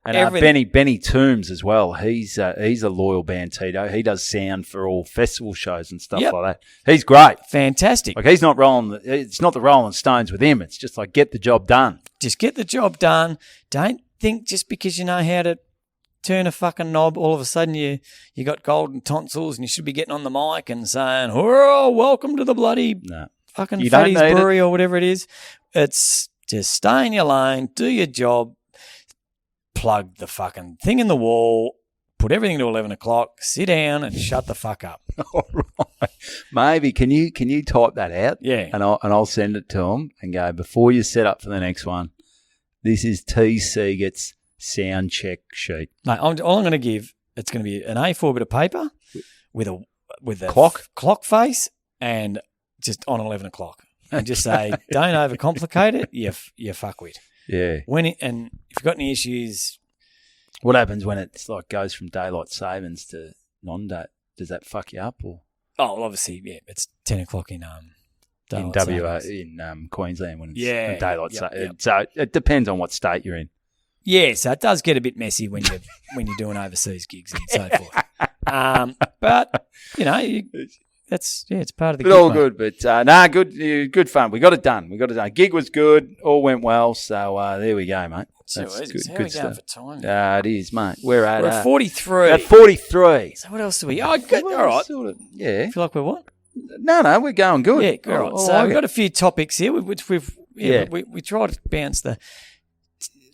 B: and Benny Toombs as well. He's a loyal Bantito. He does sound for all festival shows and stuff like that. He's great.
C: Fantastic.
B: Like he's not rolling. It's not the Rolling Stones with him. It's just like get the job done.
C: Just get the job done. Don't think just because you know how to turn a fucking knob, all of a sudden you got golden tonsils and you should be getting on the mic and saying, "Oh, welcome to the bloody fucking Fatty's Brewery," or whatever it is. It's just stay in your lane, do your job. Plug the fucking thing in the wall, put everything to 11 o'clock, sit down and shut the fuck up.
B: All right. Maybe can you type that out?
C: Yeah.
B: And I'll send it to him and go, before you set up for the next one, this is T. Siegert's sound check sheet.
C: No, all I'm going to give, it's going to be an A4 bit of paper with a clock face and just on 11 o'clock. And just say, don't overcomplicate it, you fuckwit.
B: Yeah.
C: And if you've got any issues,
B: what happens when it's like goes from daylight savings to non-day? Does that fuck you up or?
C: Oh, well, obviously, it's 10 o'clock in
B: WA in Queensland when it's daylight savings. So it depends on what state you're in.
C: Yeah, so it does get a bit messy when you're doing overseas gigs and so forth. But it's part of the gig.
B: All good, but good fun. We got it done. Gig was good, all went well. So there we go, mate.
C: That's good. How are we going for time?
B: It is, mate. We're at
C: 43.
B: At 43.
C: So what else do we? Oh, good. All right.
B: Yeah.
C: Feel like we're what?
B: No, we're going good.
C: Yeah, all right. So we've got a few topics here, which we try to bounce the.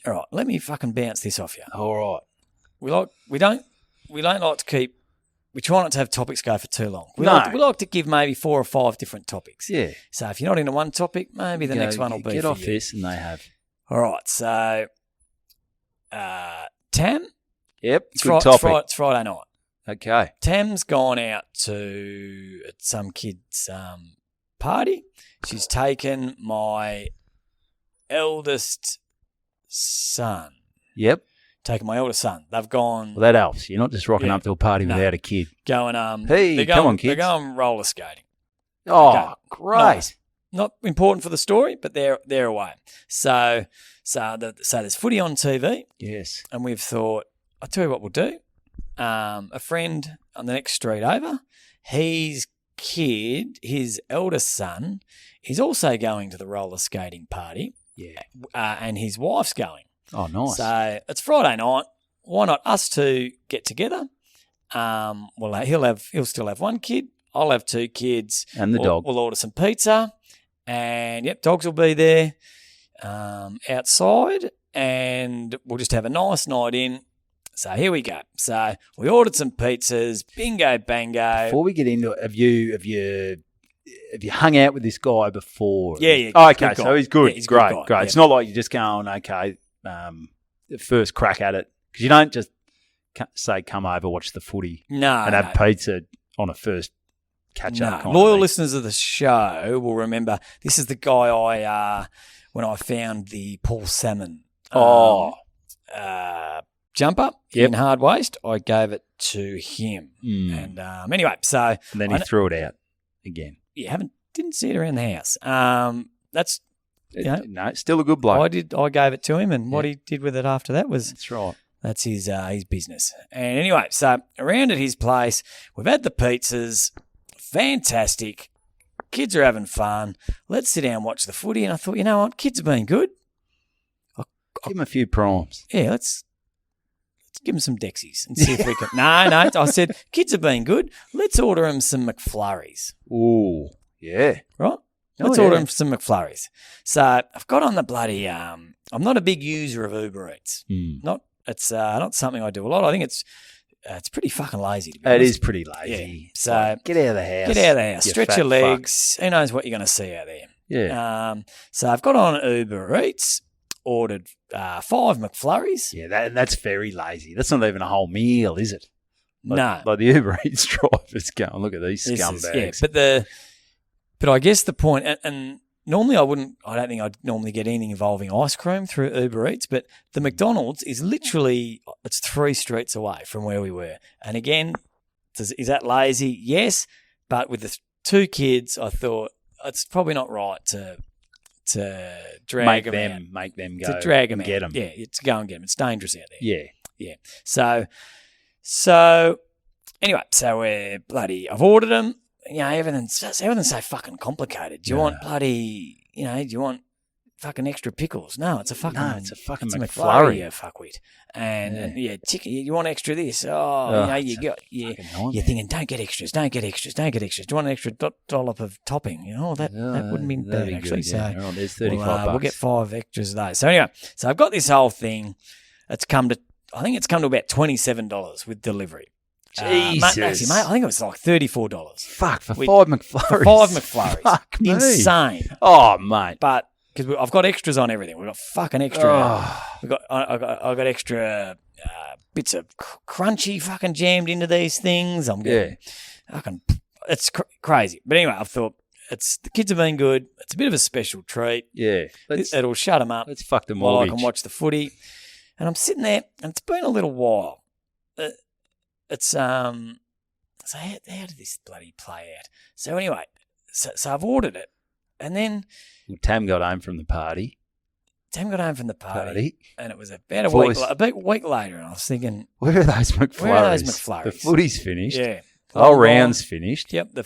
C: All right, let me fucking bounce this off you.
B: All right.
C: We don't like to keep. We try not to have topics go for too long. We like to give maybe 4 or 5 different topics.
B: Yeah.
C: So if you're not into one topic, maybe the next one will be
B: get
C: for
B: off
C: you.
B: this, and they have.
C: All right. So, Tam.
B: Yep. Good topic.
C: It's Friday night.
B: Okay.
C: Tam's gone out to some kid's party. She's taken my eldest son.
B: Yep.
C: taking my eldest son. They've gone
B: Well, that helps. You're not just rocking up to a party without a kid.
C: going.
B: Hey, come on, kids.
C: They're going roller skating.
B: Oh,
C: Okay.
B: great.
C: Nice. Not important for the story, but they're away. So there's footy on TV,
B: Yes.
C: and we've thought, I'll tell you what we'll do. A friend on the next street over, his eldest son, is also going to the roller skating party.
B: Yeah.
C: And his wife's going.
B: Oh, nice.
C: So it's Friday night. Why not us two get together? Well, he'll still have one kid. I'll have two kids.
B: And the dog.
C: We'll order some pizza. And, dogs will be there outside. And we'll just have a nice night in. So here we go. So we ordered some pizzas. Bingo, bango.
B: Before we get into it, have you hung out with this guy before?
C: Yeah.
B: Oh, okay,
C: Good guy.
B: so he's good.
C: Yeah, he's a good
B: great,
C: guy,
B: great.
C: yeah.
B: It's not like you're just going, okay, first crack at it. Because you don't just say, come over, watch the footy
C: No.
B: and have pizza on a first catch-up.
C: No. Loyal listeners of the show will remember this is the guy when I found the Paul Salmon jumper in hard waste, I gave it to him. And anyway, so
B: And then he threw it out again.
C: Yeah, didn't see it around the house. That's
B: No, still a good bloke.
C: I gave it to him, and what he did with it after that was
B: That's right.
C: that's his business. And anyway, so around at his place, we've had the pizzas, fantastic. Kids are having fun. Let's sit down and watch the footy. And I thought, you know what, kids have been good.
B: Give him a few primes.
C: Yeah, let's give them some Dexies and see if we can. No, I said kids have been good. Let's order them some McFlurries.
B: Ooh, yeah.
C: Right? Let's order them some McFlurries. So I've got on the bloody. I'm not a big user of Uber Eats. It's not something I do a lot. I think it's pretty fucking lazy to be honest.
B: It is pretty lazy.
C: Yeah. So
B: get out of the house.
C: Get out of the house.
B: you
C: Stretch
B: fat
C: your
B: fuck.
C: legs. Who knows what you're going to see out there?
B: Yeah.
C: So I've got on Uber Eats. Ordered 5 McFlurries.
B: Yeah, that's very lazy. That's not even a whole meal, is it?
C: No.
B: Like the Uber Eats drivers going, look at these scumbags.
C: But I guess the point, and normally I don't think I'd normally get anything involving ice cream through Uber Eats, but the McDonald's is literally, it's 3 streets away from where we were. And again, is that lazy? Yes, but with the 2 kids, I thought it's probably not right to drag
B: make them go
C: to drag them
B: and get
C: out.
B: them.
C: Yeah, to go and get them. It's dangerous out there.
B: Yeah.
C: So anyway, I've ordered them. You know, everything's so fucking complicated. Do you want bloody, do you want fucking extra pickles? No, it's a fucking
B: McFlurry.
C: you fuckwit. And chicken, you want extra this? You're thinking, don't get extras. Do you want an extra dollop of topping? That wouldn't be bad actually.
B: Good, yeah.
C: So
B: there's $35.
C: we'll get 5 extras of those. So anyway, so I've got this whole thing. I think it's come to about $27 with delivery.
B: Jesus.
C: Mate, I think it was like $34.
B: Fuck, for 5 McFlurries.
C: For 5 McFlurries.
B: Fuck me.
C: Insane.
B: Oh, mate.
C: But because I've got extras on everything. We've got fucking extra. I got extra bits of crunchy fucking jammed into these things. I'm getting it's crazy. But anyway, I thought the kids have been good. It's a bit of a special treat.
B: Yeah.
C: It'll shut them up.
B: Let's fuck them
C: while
B: all.
C: I can watch the footy. And I'm sitting there, and it's been a little while. So how did this bloody play out? So anyway, so I've ordered it, and then
B: Tam got home from the party.
C: and it was about a week later, and I was thinking,
B: where are those McFlurries? The footy's finished.
C: Yeah,
B: the whole round's finished.
C: Yep.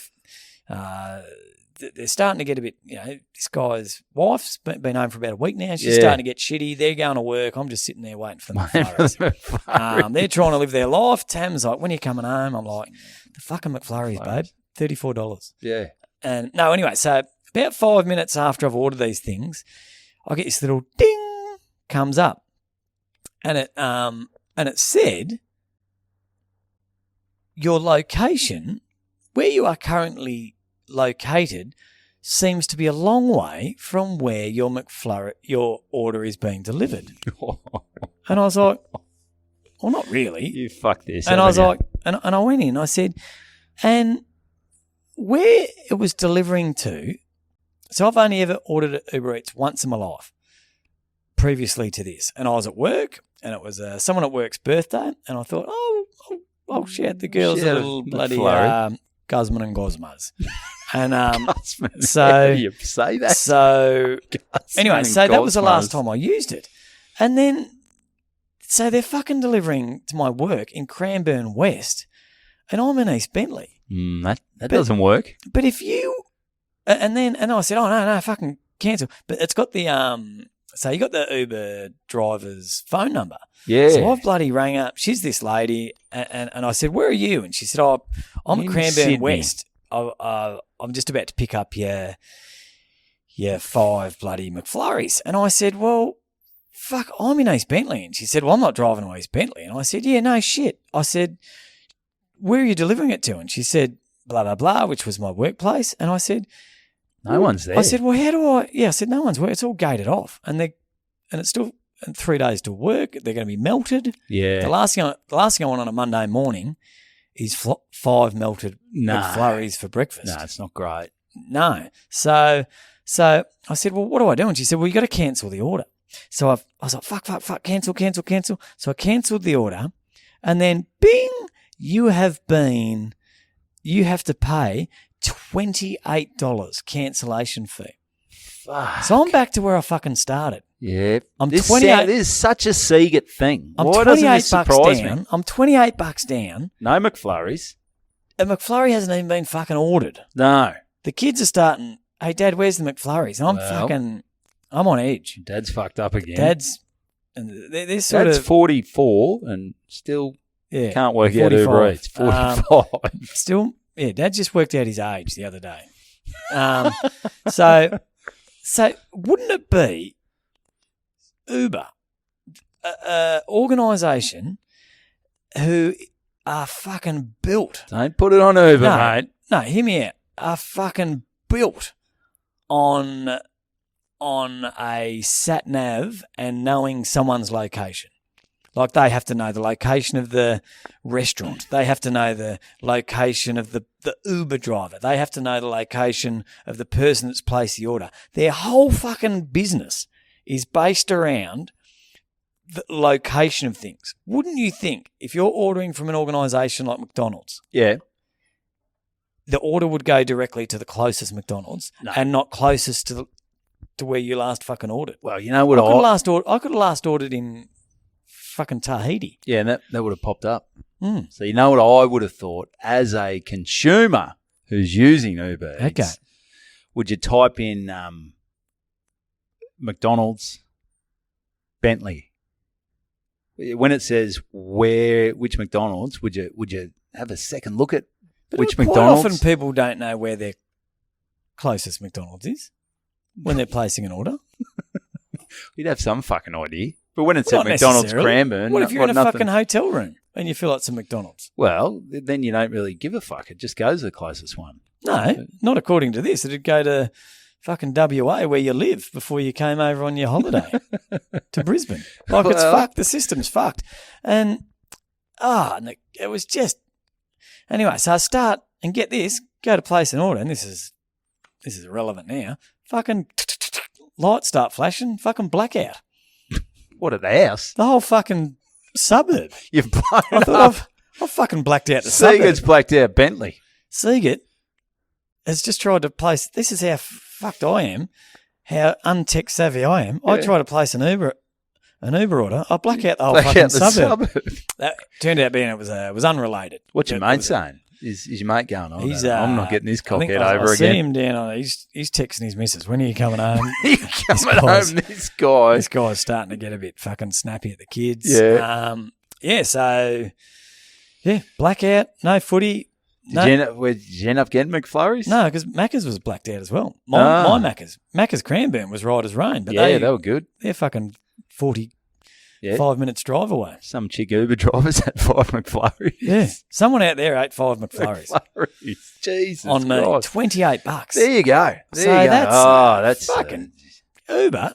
C: They're starting to get a bit. This guy's wife's been home for about a week now. She's starting to get shitty. They're going to work. I'm just sitting there waiting for the McFlurries. They're trying to live their life. Tam's like, when are you coming home? I'm like, the fucking McFlurries, babe. $34.
B: Yeah.
C: And no, anyway, so about 5 minutes after I've ordered these things, I get this little ding comes up, and it said, your location, where you are currently located, seems to be a long way from where your order is being delivered. And I was like, well, not really.
B: You fuck this.
C: And I was like, and I went in, I said, and where it was delivering to, so I've only ever ordered at Uber Eats once in my life. previously to this, and I was at work, and it was someone at work's birthday, and I thought, I'll shout the girls a little bloody Guzman and Gosmas. And so
B: you say that.
C: So
B: Guzman
C: anyway, so that was the
B: Gosmas.
C: last time I used it. And then, so they're fucking delivering to my work in Cranbourne West, and I'm in East Bentley.
B: That doesn't work.
C: But if you, and I said, oh no, fucking cancel. But it's got the so you got the Uber driver's phone number.
B: Yeah.
C: So I've bloody rang up. She's this lady, and I said, where are you? And she said, oh, I'm at
B: In
C: Cranbourne
B: Sydney.
C: West. I'm just about to pick up your 5 bloody McFlurries. And I said, well, fuck, I'm in East Bentley. And she said, well, I'm not driving to East Bentley. And I said, yeah, no shit. I said, where are you delivering it to? And she said, blah, blah, blah, which was my workplace. And I said,
B: No one's there.
C: I said, well, how do I? Yeah, I said, no one's work. It's all gated off. And it's still 3 days to work. They're going to be melted.
B: Yeah.
C: The last thing I want on a Monday morning is 5 melted McFlurries for breakfast.
B: No, it's not great.
C: No. So I said, well, what do I do? And she said, well, you got to cancel the order. So I was like, fuck, cancel. So I cancelled the order, and then bing, you have to pay $28 cancellation fee.
B: Fuck.
C: So I'm back to where I fucking started.
B: Yeah.
C: I'm
B: this
C: 28
B: This is such a Siegert thing.
C: I'm
B: Why doesn't this
C: $28
B: surprise
C: down.
B: me?
C: I'm $28 down.
B: No McFlurries.
C: A McFlurry hasn't even been fucking ordered.
B: No.
C: The kids are starting, hey, Dad, where's the McFlurries? And I'm on edge.
B: Dad's fucked up again.
C: And they're sort
B: Dad's
C: of
B: 44 and still can't work out
C: 45.
B: Uber Eats. 45.
C: Still, Dad just worked out his age the other day. So wouldn't it be Uber, organisation who are fucking built?
B: Don't put it on Uber,
C: No.
B: mate.
C: No, hear me out. Are fucking built on a sat nav and knowing someone's location. Like they have to know the location of the restaurant. They have to know the location of the Uber driver. They have to know the location of the person that's placed the order. Their whole fucking business is based around the location of things. Wouldn't you think if you're ordering from an organisation like McDonald's,
B: Yeah.
C: the order would go directly to the closest McDonald's and not closest to where you last fucking ordered?
B: Well, you know what
C: I could have last ordered in fucking Tahiti.
B: Yeah, and that would have popped up.
C: Mm.
B: So you know what I would have thought as a consumer who's using Uber Eats?
C: Okay.
B: Would you type in McDonald's Bentley? When it says which McDonald's, would you have a second look at which
C: Quite
B: McDonald's?
C: often people don't know where their closest McDonald's is when they're placing an order.
B: You'd have some fucking idea. But when it's
C: Well,
B: at
C: not
B: McDonald's
C: necessarily.
B: Cranbourne,
C: What if you're in a
B: nothing.
C: fucking hotel room and you feel like it's a McDonald's?
B: Well, then you don't really give a fuck. It just goes to the closest one.
C: No, not according to this. It'd go to fucking WA where you live before you came over on your holiday to Brisbane. Like it's
B: Well-
C: fucked. The system's fucked. And it was just anyway. So I start and get this, go to place an order, and this is irrelevant now. Fucking lights start flashing. Fucking blackout.
B: What at the house?
C: The whole fucking suburb.
B: You've blown
C: I
B: up.
C: thought I've fucking blacked out the
B: Siegert's
C: suburb.
B: blacked out Bentley.
C: Siegert has just tried to place. This is how fucked I am. How untech savvy I am. I try to place an Uber order. I black out the whole
B: Black
C: fucking
B: out the
C: suburb.
B: suburb.
C: That turned out being it was unrelated.
B: What's your
C: It
B: mate
C: was-
B: saying? Is your mate going on?
C: He's,
B: I'm not getting this
C: I think
B: cockhead
C: I
B: over
C: see
B: again.
C: him down on. He's texting his missus. When are you coming home?
B: He's coming
C: guy's-
B: home, this guy.
C: This guy's starting to get a bit fucking snappy at the kids.
B: Yeah.
C: So blackout, no footy.
B: Did you end up getting McFlurries?
C: No, because Macca's was blacked out as well. My Macca's Cranbourne was right as rain, but
B: Yeah, they were good.
C: they're fucking 45
B: Yeah.
C: minutes drive away.
B: Some chick Uber drivers had 5 McFlurries.
C: Yeah, someone out there ate 5 McFlurries
B: McFlurries. Jesus
C: on me.
B: Christ.
C: $28.
B: There you go. There you go. That's
C: fucking Uber.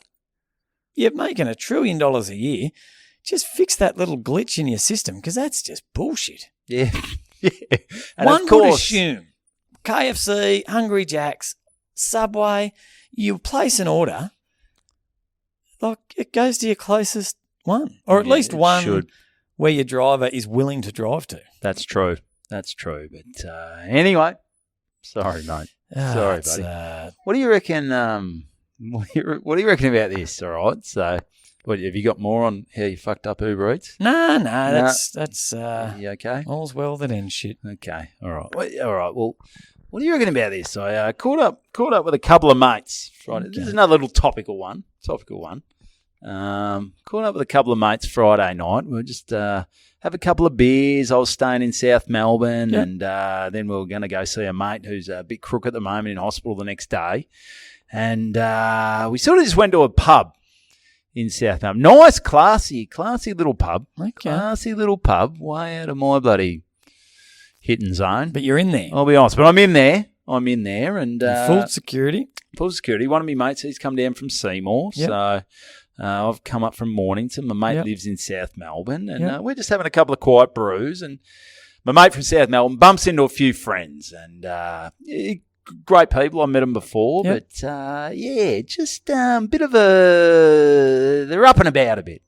C: You're making $1 trillion a year. Just fix that little glitch in your system because that's just bullshit.
B: yeah. Yeah. And
C: One
B: of course,
C: would assume KFC, Hungry Jack's, Subway, you place an order, like it goes to your closest one, or at
B: Yeah,
C: least
B: it
C: one
B: should.
C: where your driver is willing to drive to.
B: That's true. That's true. But anyway, sorry, mate. Sorry,
C: It's,
B: buddy. What do you reckon? What do you reckon about this? All right. So, what have you got more on how you fucked up Uber Eats?
C: No, that's
B: You okay?
C: all's well that ends shit.
B: Okay. All right. All right. Well, what do you reckon about this? I caught up with a couple of mates Friday. This is another little topical one. Caught up with a couple of mates Friday night. We were just have a couple of beers. I was staying in South Melbourne, and then we were going to go see a mate who's a bit crook at the moment in hospital the next day. And we sort of just went to a pub in South Melbourne. Nice, classy little pub.
C: Okay.
B: Classy little pub, way out of my bloody hitting zone.
C: But you're in there.
B: I'll be honest, but I'm in there, and
C: Full security.
B: Full security. One of my mates, he's come down from Seymour, so I've come up from Mornington. My mate lives in South Melbourne, and we're just having a couple of quiet brews. And my mate from South Melbourne bumps into a few friends, and great people. I met them before, but just a bit of they're up and about a bit.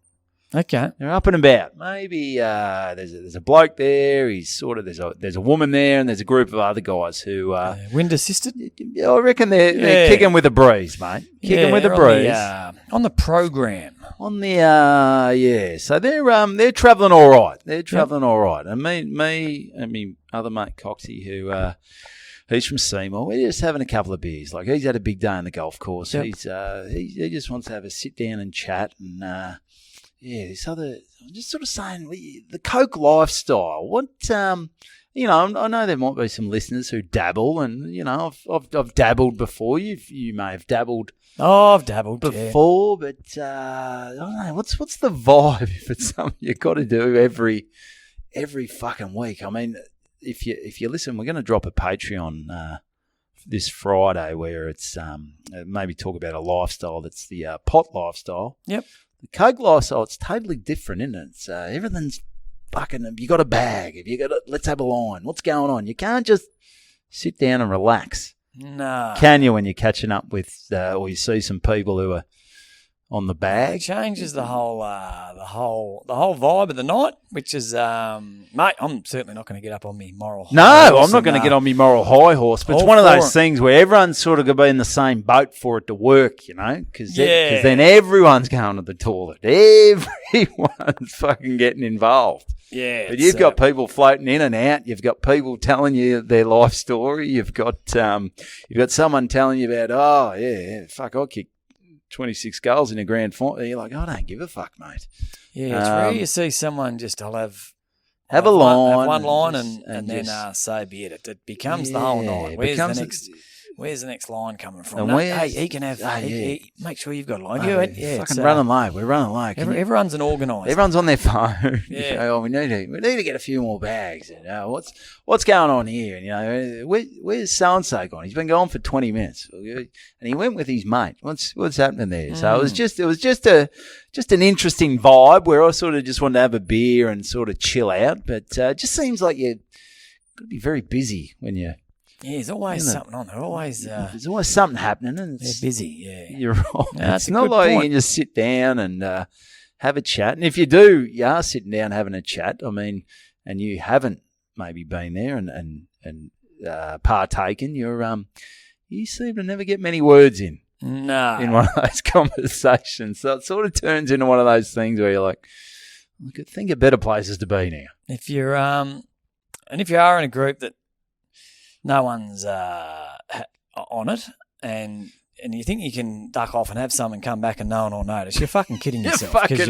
C: Okay.
B: They're up and about. Maybe there's a bloke there. He's sort of there's a woman there, and there's a group of other guys who
C: wind assisted.
B: I reckon they're kicking with a breeze, mate. Kicking with a breeze
C: On the program.
B: on the So they're travelling all right. They're travelling all right. And me and me other mate Coxie, who he's from Seymour. We're just having a couple of beers. Like, he's had a big day on the golf course. He just wants to have a sit down and chat. And this other, I'm just sort of saying the Coke lifestyle. What I know there might be some listeners who dabble, and I've dabbled before. You may have dabbled.
C: Oh, I've dabbled
B: before, but I don't know. What's the vibe if it's something you've got to do every fucking week? I mean, if you listen, we're going to drop a Patreon this Friday where it's maybe talk about a lifestyle that's the pot lifestyle.
C: Yep.
B: The Coke lifestyle, it's totally different, isn't it? It's everything's fucking. You got a bag. If you got let's have a line. What's going on? You can't just sit down and relax.
C: No.
B: Can you when you're catching up with, or you see some people who are on the bag?
C: It changes the whole vibe of the night, which is, mate, I'm certainly not going to get up on me moral high horse.
B: No, I'm not going to get on me moral high horse, but it's one of those things where everyone's sort of going to be in the same boat for it to work, because then everyone's going to the toilet. Everyone's fucking getting involved.
C: Yeah.
B: But you've got people floating in and out. You've got people telling you their life story. You've got someone telling you about, I kicked 26 goals in a grand final. You're like, I don't give a fuck, mate.
C: Yeah, it's rare you see someone just, I'll have
B: a line.
C: One line and then so be it. It becomes the whole night. Where's the next line coming from? He can have. Make sure you've got a line.
B: Fucking running low. We're running low.
C: Everyone's an organiser.
B: Everyone's on their phone.
C: Yeah.
B: We need to get a few more bags. And, what's going on here? And where's so and so gone? He's been gone for 20 minutes, and he went with his mate. What's happening there? So it was just an interesting vibe where I sort of just wanted to have a beer and sort of chill out. But it just seems like you've got to be very busy when you.
C: Yeah, there's always something on there.
B: There's always something happening, and
C: they're busy. Yeah,
B: you're right. No, it's not like you can just sit down and have a chat. And if you are sitting down having a chat, I mean, and you haven't maybe been there and partaken, you seem to never get many words in.
C: No,
B: in one of those conversations. So it sort of turns into one of those things where you're like, I could think of better places to be now.
C: If you're and if you are in a group that no one's on it, and you think you can duck off and have some and come back and no one will notice, you're fucking kidding yourself, because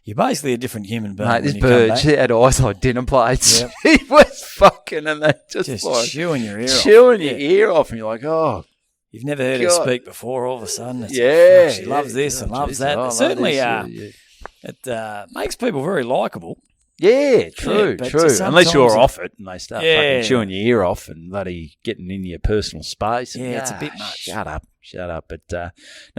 C: you're basically a different human being.
B: Mate, this bird, she had eyes like dinner plates. Yep. He was fucking, and they just like
C: chewing your ear
B: off, and you're like, oh.
C: You've never heard her speak before. All of a sudden, it's she loves this and loves that. Certainly, it makes people very likeable.
B: Yeah, true.
C: but
B: Unless
C: sometimes
B: you're off it and they start
C: Yeah.
B: fucking chewing your ear off and bloody getting in your personal space.
C: Yeah, it's a bit much.
B: Shut up. But no,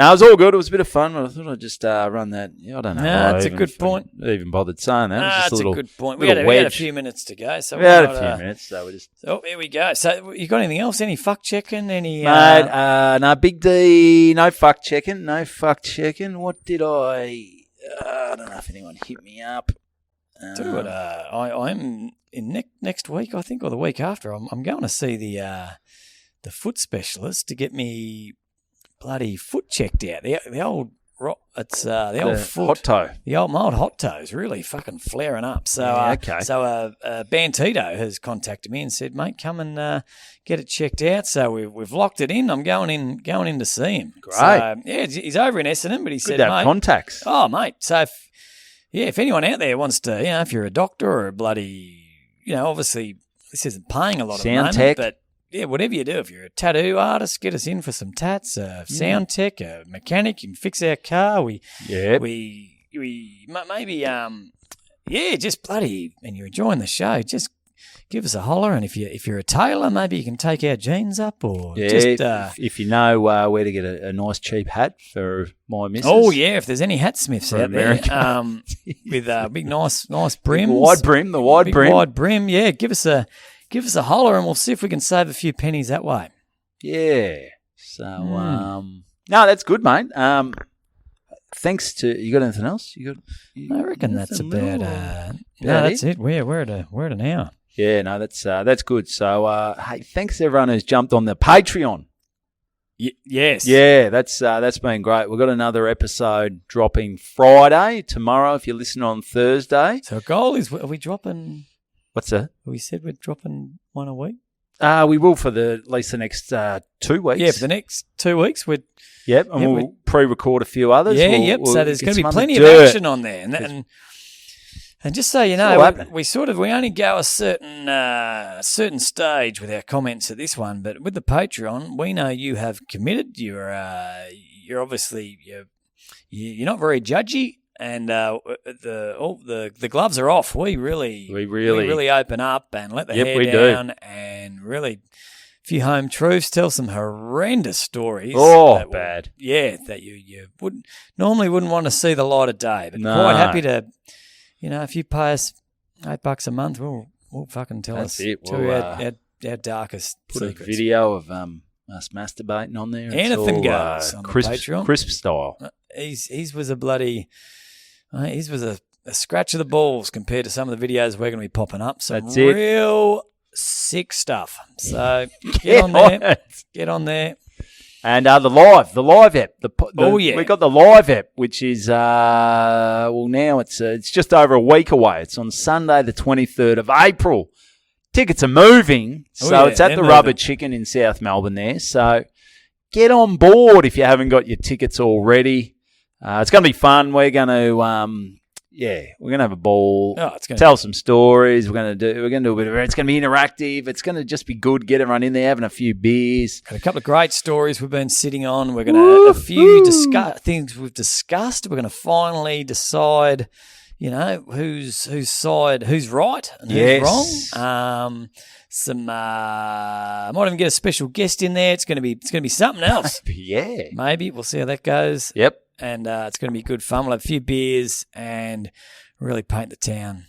B: it was all good. It was a bit of fun, but I thought I'd just run that. Yeah, I don't know.
C: No,
B: why
C: it's
B: I
C: a good point.
B: Even bothered saying that. It was just
C: That's
B: a little,
C: a good point.
B: little
C: We had a
B: wedge.
C: few minutes to go. So
B: We had
C: why
B: a
C: not,
B: few minutes, so we just.
C: Oh, here we go. So you got anything else? Any fuck checking? Any?
B: Mate, no, Big D, no fuck checking. What did I don't know if anyone hit me up.
C: Tell you what, I'm in next week, I think, or the week after. I'm going to see the foot specialist to get me bloody foot checked out. The old the old foot,
B: hot toe.
C: the old my old hot toe's really fucking flaring up. So
B: okay.
C: So Bantito has contacted me and said, mate, come and get it checked out. So we've locked it in. I'm going in to see him.
B: Great.
C: So, yeah, he's over in Essendon, but he
B: Good
C: said,
B: to have
C: mate,
B: contacts.
C: oh mate, so if anyone out there wants to, if you're a doctor or a bloody, obviously this isn't paying a lot
B: Sound
C: at the moment,
B: tech.
C: but yeah, whatever you do, if you're a tattoo artist, get us in for some tats, sound tech, a mechanic, you can fix our car. We maybe, just bloody, and you're enjoying the show, just give us a holler. And if you're a tailor, maybe you can take our jeans up or just.
B: If you know where to get a nice cheap hat for my missus.
C: Oh yeah, if there's any hat smiths
B: For
C: out there,
B: America.
C: with big nice brims,
B: The wide brim.
C: wide brim, yeah, give us a holler and we'll see if we can save a few pennies that way.
B: Yeah. So, no, that's good, mate. Thanks to you. Got anything else?
C: I reckon that's about.
B: about
C: That's it. We're at an hour.
B: Yeah, no, that's good. So, hey, thanks to everyone who's jumped on the Patreon.
C: Yes.
B: Yeah, that's been great. We've got another episode dropping Friday tomorrow. If you're listening on Thursday,
C: So our goal is, are we dropping?
B: what's that?
C: We said we're dropping one a week.
B: We will for at least the next 2 weeks.
C: Yeah, for the next 2 weeks, we're.
B: Yep, and
C: Yeah,
B: we'll pre-record a few others.
C: Yeah,
B: We'll
C: so there's
B: get
C: going to be
B: some
C: plenty
B: other
C: of
B: dirt.
C: action on there, and just so you
B: all
C: know,
B: happening.
C: we only go a certain stage with our comments at this one, but with the Patreon, we know you have committed. You're obviously you're not very judgy, and the gloves are off. We really open up and let the hair
B: we
C: down, and really. A few home truths, tell some horrendous stories.
B: Oh, bad.
C: That you wouldn't want to see the light of day, but
B: No.
C: quite happy to, if you pay us $8 a month, we'll fucking tell
B: That's
C: us
B: it.
C: tell
B: We'll,
C: you our darkest
B: Put
C: secrets.
B: a video of us masturbating on there. It's
C: Anything
B: all,
C: goes on the Patreon.
B: Crisp style.
C: His was a bloody, his was a scratch of the balls compared to some of the videos we're going to be popping up. Some
B: That's it.
C: real sick stuff. So get
B: Get
C: on there.
B: it.
C: Get on there.
B: And the live app.
C: Oh, yeah.
B: We got the live app, which is now it's just over a week away. It's on Sunday, the 23rd of April. Tickets are moving,
C: Oh,
B: so
C: yeah,
B: it's at
C: they're
B: the Rubber
C: moving.
B: Chicken in South Melbourne there. So get on board if you haven't got your tickets already. It's going to be fun. We're going to we're going to have a ball.
C: Oh, it's going
B: Tell some stories. We're going to do a bit of it. It's going to be interactive. It's going to just be good. Get everyone in there having a few beers.
C: Got a couple of great stories we've been sitting on. We're going to a few things we've discussed. We're going to finally decide, who's right and who's wrong. Might even get a special guest in there. It's going to be something else.
B: Yeah.
C: Maybe we'll see how that goes.
B: Yep.
C: And it's going to be good fun. We'll have a few beers and really paint the town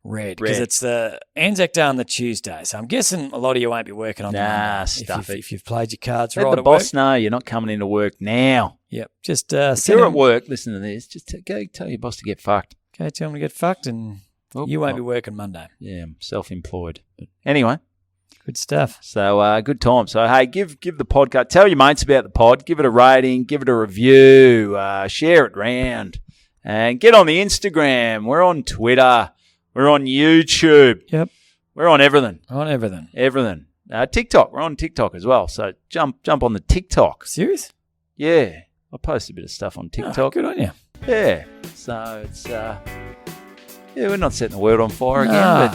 C: red because it's the Anzac Day on the Tuesday. So I'm guessing a lot of you won't be working on the Monday
B: stuff it.
C: if you've played your cards
B: Let
C: right
B: the
C: at work.
B: boss know you're not coming into work now.
C: Yep. Just
B: If
C: send
B: you're
C: him,
B: at work, listen to this. Just go tell your boss to get fucked.
C: go tell him to get fucked and you won't be working Monday.
B: Yeah, I'm self-employed. But anyway,
C: Good stuff.
B: so good time. So, hey, give the podcast, tell your mates about the pod, give it a rating, give it a review, share it round, and get on the Instagram. We're on Twitter. We're on YouTube.
C: Yep.
B: We're on everything.
C: On everything.
B: Everything. TikTok. We're on TikTok as well. So jump on the TikTok.
C: Serious?
B: Yeah. I post a bit of stuff on TikTok.
C: Oh, good on you.
B: Yeah. So it's we're not setting the world on fire again,
C: No.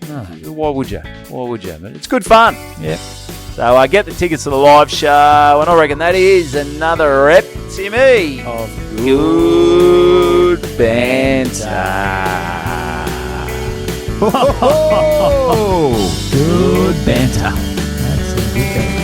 B: but why would you? Why would you? But it's good fun.
C: Yep.
B: So get the tickets to the live show, and I reckon that is another rep, Timmy,
C: Of
B: good banter.
A: Good banter.
C: That's a good banter.